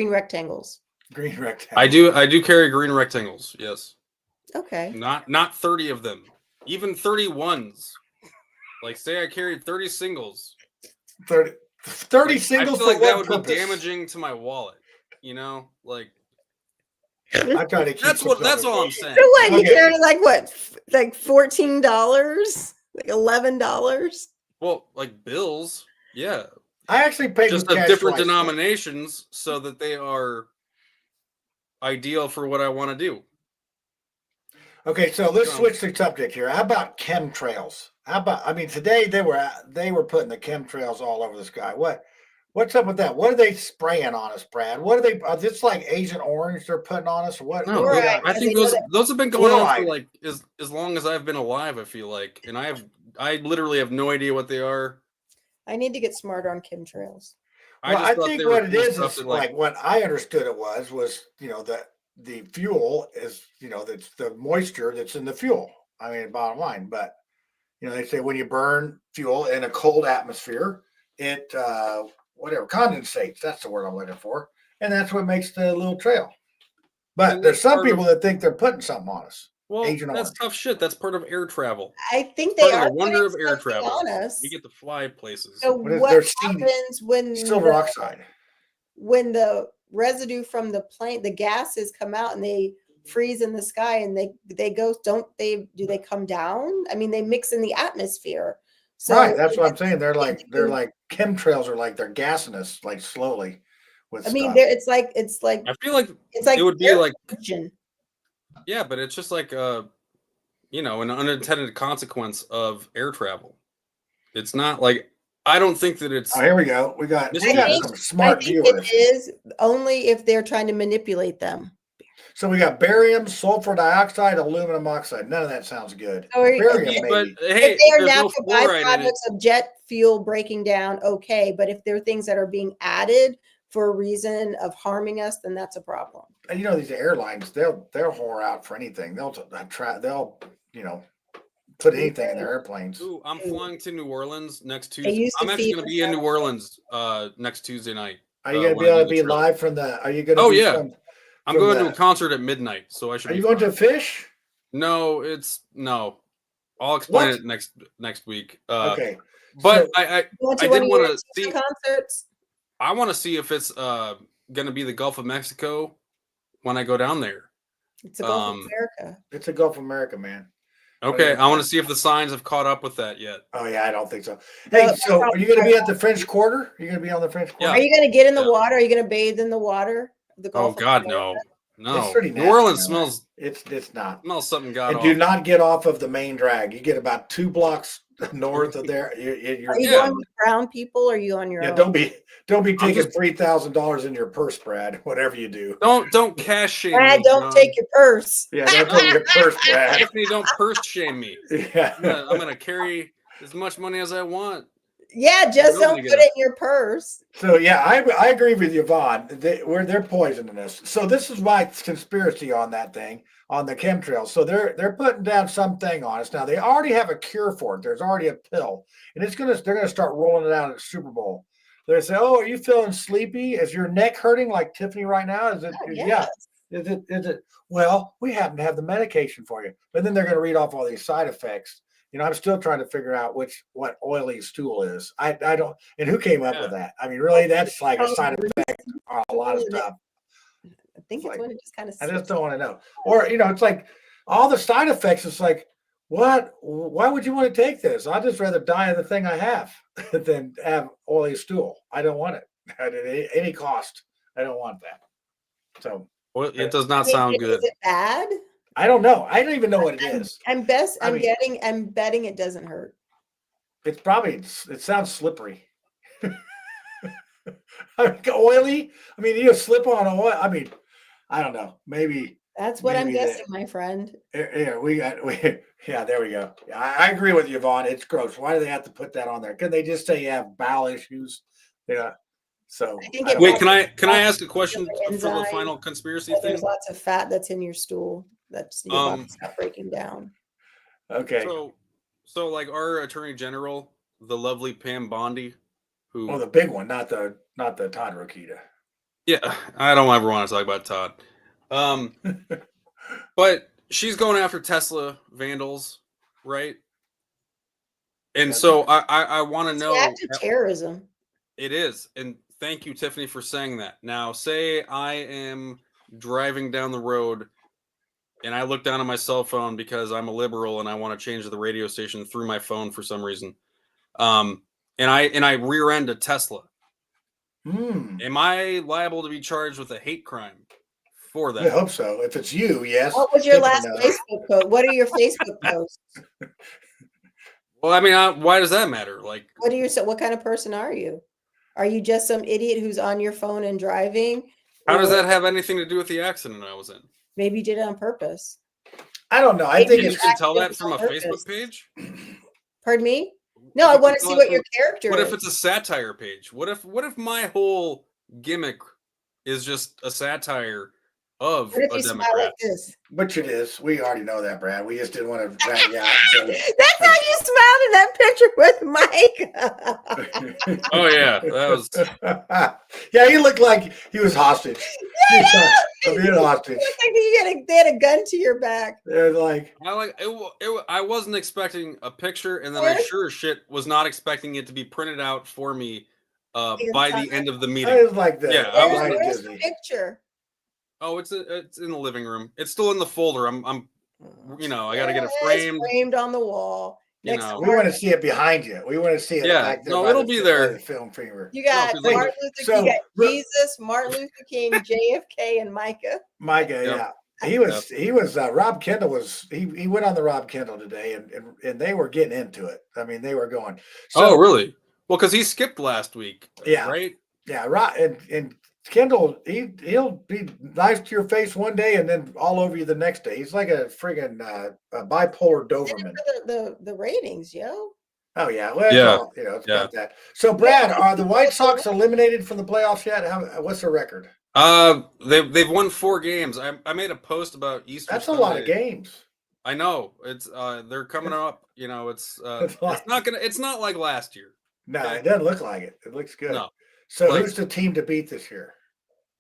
K: rectangles?
G: Green rectangles.
H: I do carry green rectangles. Yes.
K: Okay.
H: Not 30 of them. Even 31s. Like say I carried 30 singles.
G: 30 singles.
H: I feel like that would be damaging to my wallet. Like
G: I try to keep
H: that's all I'm saying.
K: So what? You carry like $14? Like $11?
H: Well, like bills. Yeah.
G: I actually pay
H: just of different denominations so that they are ideal for what I want to do.
G: Okay, so let's switch the subject here. How about chemtrails? Today they were putting the chemtrails all over the sky. What What's up with that? What are they spraying on us, Brad? What are they? This like Agent Orange they're putting on us, or what?
H: No,
G: what
H: I think those have been going on for like as long as I've been alive. I feel like, and I literally have no idea what they are.
K: I need to get smarter on chemtrails.
G: Well, I think what it is like what I understood it was the fuel is that's the moisture that's in the fuel. I mean, bottom line, but they say when you burn fuel in a cold atmosphere, it condensates. That's the word I'm looking for, and that's what makes the little trail. But there's some people that think they're putting something on us.
H: Well, that's tough shit. That's part of air travel.
K: I think they are
H: the wonder of air travel.
K: On us.
H: You get to fly places.
K: So what happens when
G: silver oxide?
K: When the residue from the plane, the gases come out and they freeze in the sky, and they go. Do they come down? I mean, they mix in the atmosphere. So
G: right, that's what I'm saying. They're like chemtrails are like they're gassing us like slowly.
K: It's like
H: I feel like it would be like yeah, but it's just like an unintended consequence of air travel. It's not like I don't think that it's.
G: Oh, here we go. We got some smart viewers.
K: It is only if they're trying to manipulate them.
G: So we got barium, sulfur dioxide, aluminum oxide. None of that sounds good.
K: Barium,
G: maybe.
H: But hey,
K: if they are natural byproducts of jet fuel breaking down, okay. But if they're things that are being added for a reason of harming us, then that's a problem.
G: And these airlines, they'll whore out for anything. They'll put anything in their airplanes.
H: Ooh, I'm flying to New Orleans next Tuesday. I'm actually going to be in New Orleans next Tuesday night.
G: Are you going to be able to be live from the? Are you going to?
H: Oh yeah, I'm going to a concert at midnight, so I should.
G: Are you going to Fish?
H: No, I'll explain it next week.
G: Okay,
H: but I did want to see
K: concerts.
H: I want to see if it's going to be the Gulf of Mexico when I go down there.
K: It's a Gulf of America.
G: It's a Gulf of America, man.
H: Okay, I want to see if the signs have caught up with that yet.
G: Oh yeah, I don't think so. Hey, so are you going to be at the French Quarter? Are you going to be on the French Quarter?
K: Are you going to get in the water? Are you going to bathe in the water? The Gulf
H: oh God, no.
G: It's pretty nasty,
H: New Orleans smells.
G: It's not.
H: Smells something god awful.
G: Do not get off of the main drag. You get about 2 blocks north of there.
K: Are you going with brown people? Or are you on your own?
G: Don't be taking $3,000 in your purse, Brad. Whatever you do.
H: Don't cash shame
K: Brad,
H: me.
K: Don't take your purse.
G: Yeah, don't take your purse, Brad.
H: Tiffany, don't purse shame me.
G: Yeah,
H: I'm gonna carry as much money as I want.
K: Yeah, just don't put it in your purse.
G: So yeah, I agree with Yvonne. They're poisoning us. So this is my conspiracy on that thing, on the chemtrails. So they're putting down something on us. Now they already have a cure for it. There's already a pill, and they're gonna start rolling it out at Super Bowl. They say, "Oh, are you feeling sleepy? Is your neck hurting like Tiffany right now? Is it?
K: Oh,
G: yeah. Is it? Well, we happen to have the medication for you." But then they're going to read off all these side effects. I'm still trying to figure out what oily stool is. I don't. And who came up with that? I mean, really, that's like a side effect on a lot of stuff.
K: I think it's when it just kind of.
G: I just don't want to know. Or it's like all the side effects. It's like, what? Why would you want to take this? I'd just rather die of the thing I have than have oily stool. I don't want it at any cost. I don't want that. So.
H: Well, it does not sound good.
K: Is it bad?
G: I don't know. I don't even know what it is.
K: I'm betting it doesn't hurt.
G: It's probably it sounds slippery. Oily. I mean, you slip on oil. I mean, I don't know. Maybe
K: that's what I'm guessing, my friend.
G: Yeah, there we go. I agree with you, Vaughn. It's gross. Why do they have to put that on there? Can they just say you have bowel issues? Yeah. So
H: wait, can I ask a question for the final conspiracy thing?
K: There's lots of fat that's in your stool that's not breaking down.
G: Okay.
H: So like our Attorney General, the lovely Pam Bondi,
G: the big one, not the Todd Rokita.
H: Yeah, I don't ever want to talk about Todd. But she's going after Tesla vandals, right? And so I want to know.
K: It's an act of terrorism.
H: It is, and thank you, Tiffany, for saying that. Now, say I am driving down the road and I look down at my cell phone because I'm a liberal and I want to change the radio station through my phone for some reason. And I rear end a Tesla. Am I liable to be charged with a hate crime for that?
G: I hope so. If it's you, yes.
K: What was your last Facebook post? What are your Facebook posts?
H: Well, I mean, why does that matter? Like,
K: what kind of person are you? Are you just some idiot who's on your phone and driving?
H: How does
K: Or
H: that have anything to do with the accident I was in?
K: maybe you did it on purpose.
G: I don't know. I
K: Maybe
G: think
H: You
G: it's
H: can tell that
K: accident
H: from a
K: on purpose.
H: Facebook page.
K: Pardon me? No,
H: If
K: I
H: you can
K: want to
H: tell
K: see
H: that
K: what your
H: from-
K: character
H: What
K: is.
H: if it's a satire page? What if my whole gimmick is just a satire of
K: What if
H: a
K: you smile
H: Democrat?
K: like this?
G: which it is. We already know that, Brad. We just didn't want to rat you out. So.
K: That's how you smiled in that picture with Mike.
H: Oh yeah, that was.
G: Yeah, he looked like he was hostage.
K: Yeah,
G: He was being hostage.
K: It looked like they had a gun to your back.
G: They're like,
H: I wasn't expecting a picture, and then I sure as shit was not expecting it to be printed out for me by the end of the meeting.
G: I was like that.
H: Yeah, I was.
K: Where's the picture?
H: Oh, it's in the living room. It's still in the folder. I'm I got to get it
K: It's
H: framed.
K: framed on the wall. Next to
G: we want to see it behind you. We want to see it.
H: Yeah,
G: back there
H: no,
G: by
H: it'll
G: the-
H: be
G: by
H: there.
G: The film premiere.
K: You got
H: No,
K: Martin Luther
G: so-
K: King, you got Jesus, Martin Luther King, JFK, and Micah.
G: Micah,
H: Yep.
G: yeah. He was Rob Kendall was he went on the Rob Kendall today and they were getting into it. I mean, they were going.
H: Oh, really? Well, because he skipped last week.
G: Yeah.
H: Right.
G: Yeah, Rob and Kendall, he'll be nice to your face one day and then all over you the next day. He's like a friggin' a bipolar Doberman.
K: The ratings, yo.
G: Oh yeah, well,
H: Yeah.
G: all, it's about that. So, Brad, are the White Sox eliminated from the playoffs yet? What's the record?
H: They've won 4 games. I made a post about Easter.
G: That's a lot of
H: Sunday.
G: games.
H: I know. It's they're coming up. It's it's not like last year.
G: No, it doesn't look like it. It looks good.
H: No.
G: So,
H: Like-
G: who's the team to beat this year?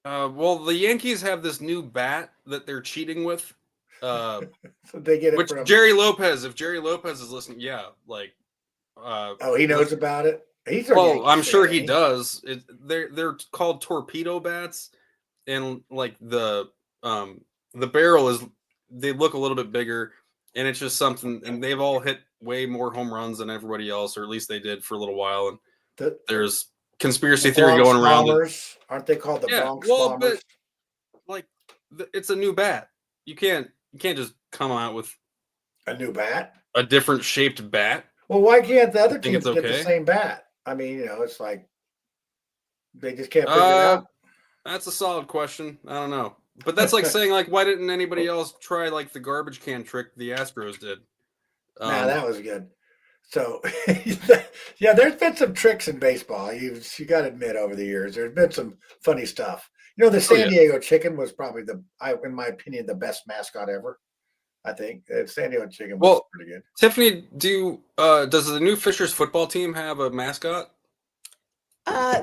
H: Well, the Yankees have this new bat that they're cheating with.
G: So they get it
H: Which
G: from
H: Jerry Lopez, if Jerry Lopez is listening, yeah, like.
G: Oh, he knows about it. He's
H: I'm sure he does. They're called torpedo bats, and like the barrel is they look a little bit bigger, and it's just something. And they've all hit way more home runs than everybody else, or at least they did for a little while. And there's conspiracy theory
G: Bronx
H: going around.
G: Bombers. Aren't they called the Bronx Bombers?
H: But like it's a new bat. You can't just come out with
G: a new bat,
H: a different shaped bat.
G: Well, why can't the other
H: I think
G: teams
H: it's
G: get the
H: okay.
G: same bat? I mean, it's like they just can't figure it out.
H: That's a solid question. I don't know. But that's like saying, like, why didn't anybody else try like the garbage can trick the Astros did?
G: Nah, that was good. So, yeah, there's been some tricks in baseball. You got to admit, over the years, there's been some funny stuff. The San Diego Chicken was probably in my opinion, the best mascot ever. I think San Diego Chicken was pretty good.
H: Tiffany, does the new Fishers football team have a mascot?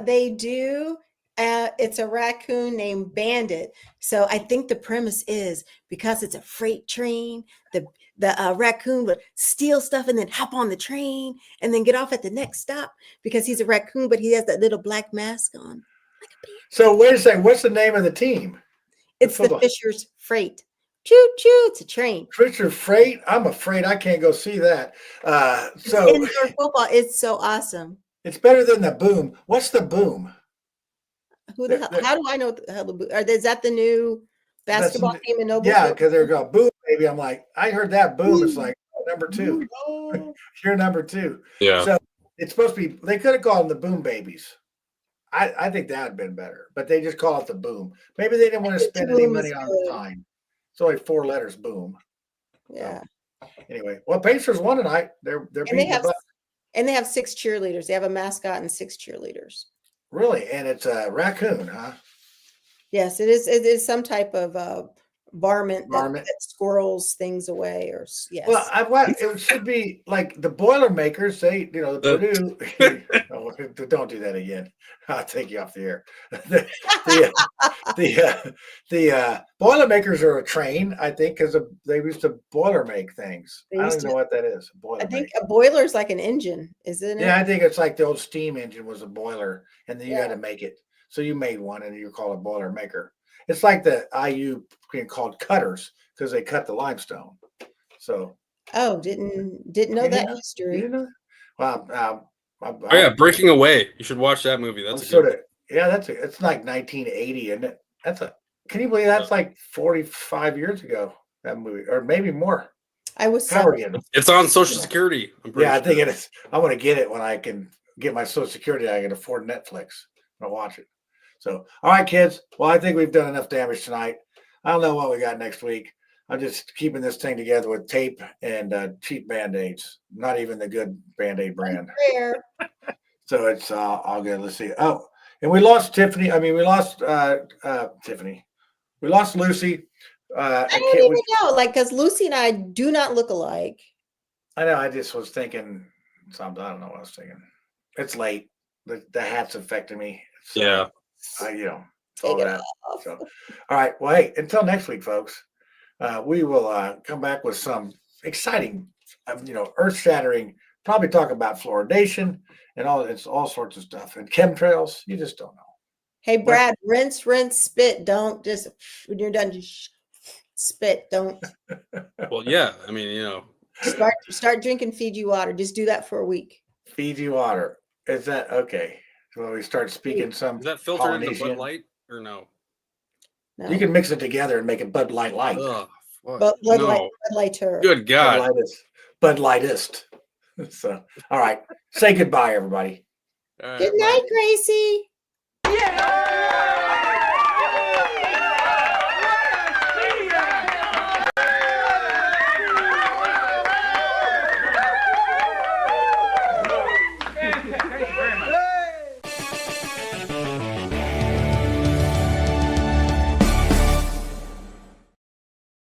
K: They do. It's a raccoon named Bandit. So I think the premise is because it's a freight train, the raccoon would steal stuff and then hop on the train and then get off at the next stop because he's a raccoon, but he has that little black mask on.
G: So wait a second. What's the name of the team?
K: It's the Fishers Freight. Choo choo! It's a train.
G: Fisher Freight. I'm afraid I can't go see that. So
K: indoor football is so awesome.
G: It's better than the Boom. What's the Boom?
K: Who the hell? How do I know the hell the Boom? Is that the new basketball team in Noblesville?
G: Yeah, because they're going Boom, baby. I'm like, I heard that Boom. It's like number 2. You're number 2.
H: Yeah.
G: So it's supposed to be. They could have called them the Boom Babies. I think that would have been better, but they just call it the Boom. Maybe they didn't want to spend any money on the time. It's only 4 letters, Boom.
K: Yeah.
G: So, anyway, well, Pacers won tonight. They're
K: and they have 6 cheerleaders. They have a mascot and 6 cheerleaders.
G: Really, and it's a raccoon, huh?
K: Yes, it is. It is some type of varmint that squirrels things away, or yes.
G: Well, it should be like the Boilermakers. They, the Purdue. Oh, don't do that again. I'll take you off the air. The Boilermakers are a train, I think, because they used to boiler make things. I don't know what that is.
K: I think a boiler is like an engine, isn't it?
G: Yeah, I think it's like the old steam engine was a boiler, and then you had to make it. So you made one, and you call it a Boilermaker. It's like the IU being called cutters because they cut the limestone. So.
K: Oh, didn't know that history.
G: You know? Well,
H: Breaking Away. You should watch that movie. That's
G: it's like 1980, isn't it? Can you believe that's like 45 years ago? That movie, or maybe more.
K: I was.
H: It's on Social Security.
G: I think it is. I want to get it when I can get my Social Security, I can afford Netflix. I'll watch it. So, all right, kids. Well, I think we've done enough damage tonight. I don't know what we got next week. I'm just keeping this thing together with tape and cheap Band-Aids. Not even the good Band-Aid brand.
K: Fair.
G: So it's all good. Let's see. Oh, and we lost Tiffany. I mean, we lost Tiffany. We lost Lucy.
K: I don't even know, like, because Lucy and I do not look alike.
G: I know. I just was thinking something. I don't know what I was thinking. It's late. The hat's affecting me. So,
H: Yeah.
G: All that. So, all right. Well, hey, until next week, folks, we will come back with some exciting, earth-shattering, probably talk about fluoridation and all sorts of stuff and chemtrails. You just don't know.
K: Hey, Brad, rinse, spit. Don't just, when you're done, just spit. Don't.
H: Well, yeah. I mean,
K: Start drinking Fiji water. Just do that for a week.
G: Fiji water. Is that okay? Well, we start speaking some.
H: Is that filtered into
G: Polynesian.
H: Bud Light or no?
K: No.
G: You can mix it together and make it Bud Light light.
H: Ugh, what?
K: But Bud
H: No.
K: Lighter.
H: Good God.
G: Bud Lightest. So, all right. Say goodbye, everybody.
H: All right,
K: Good
H: bye.
K: night, Gracie.
D: Yeah!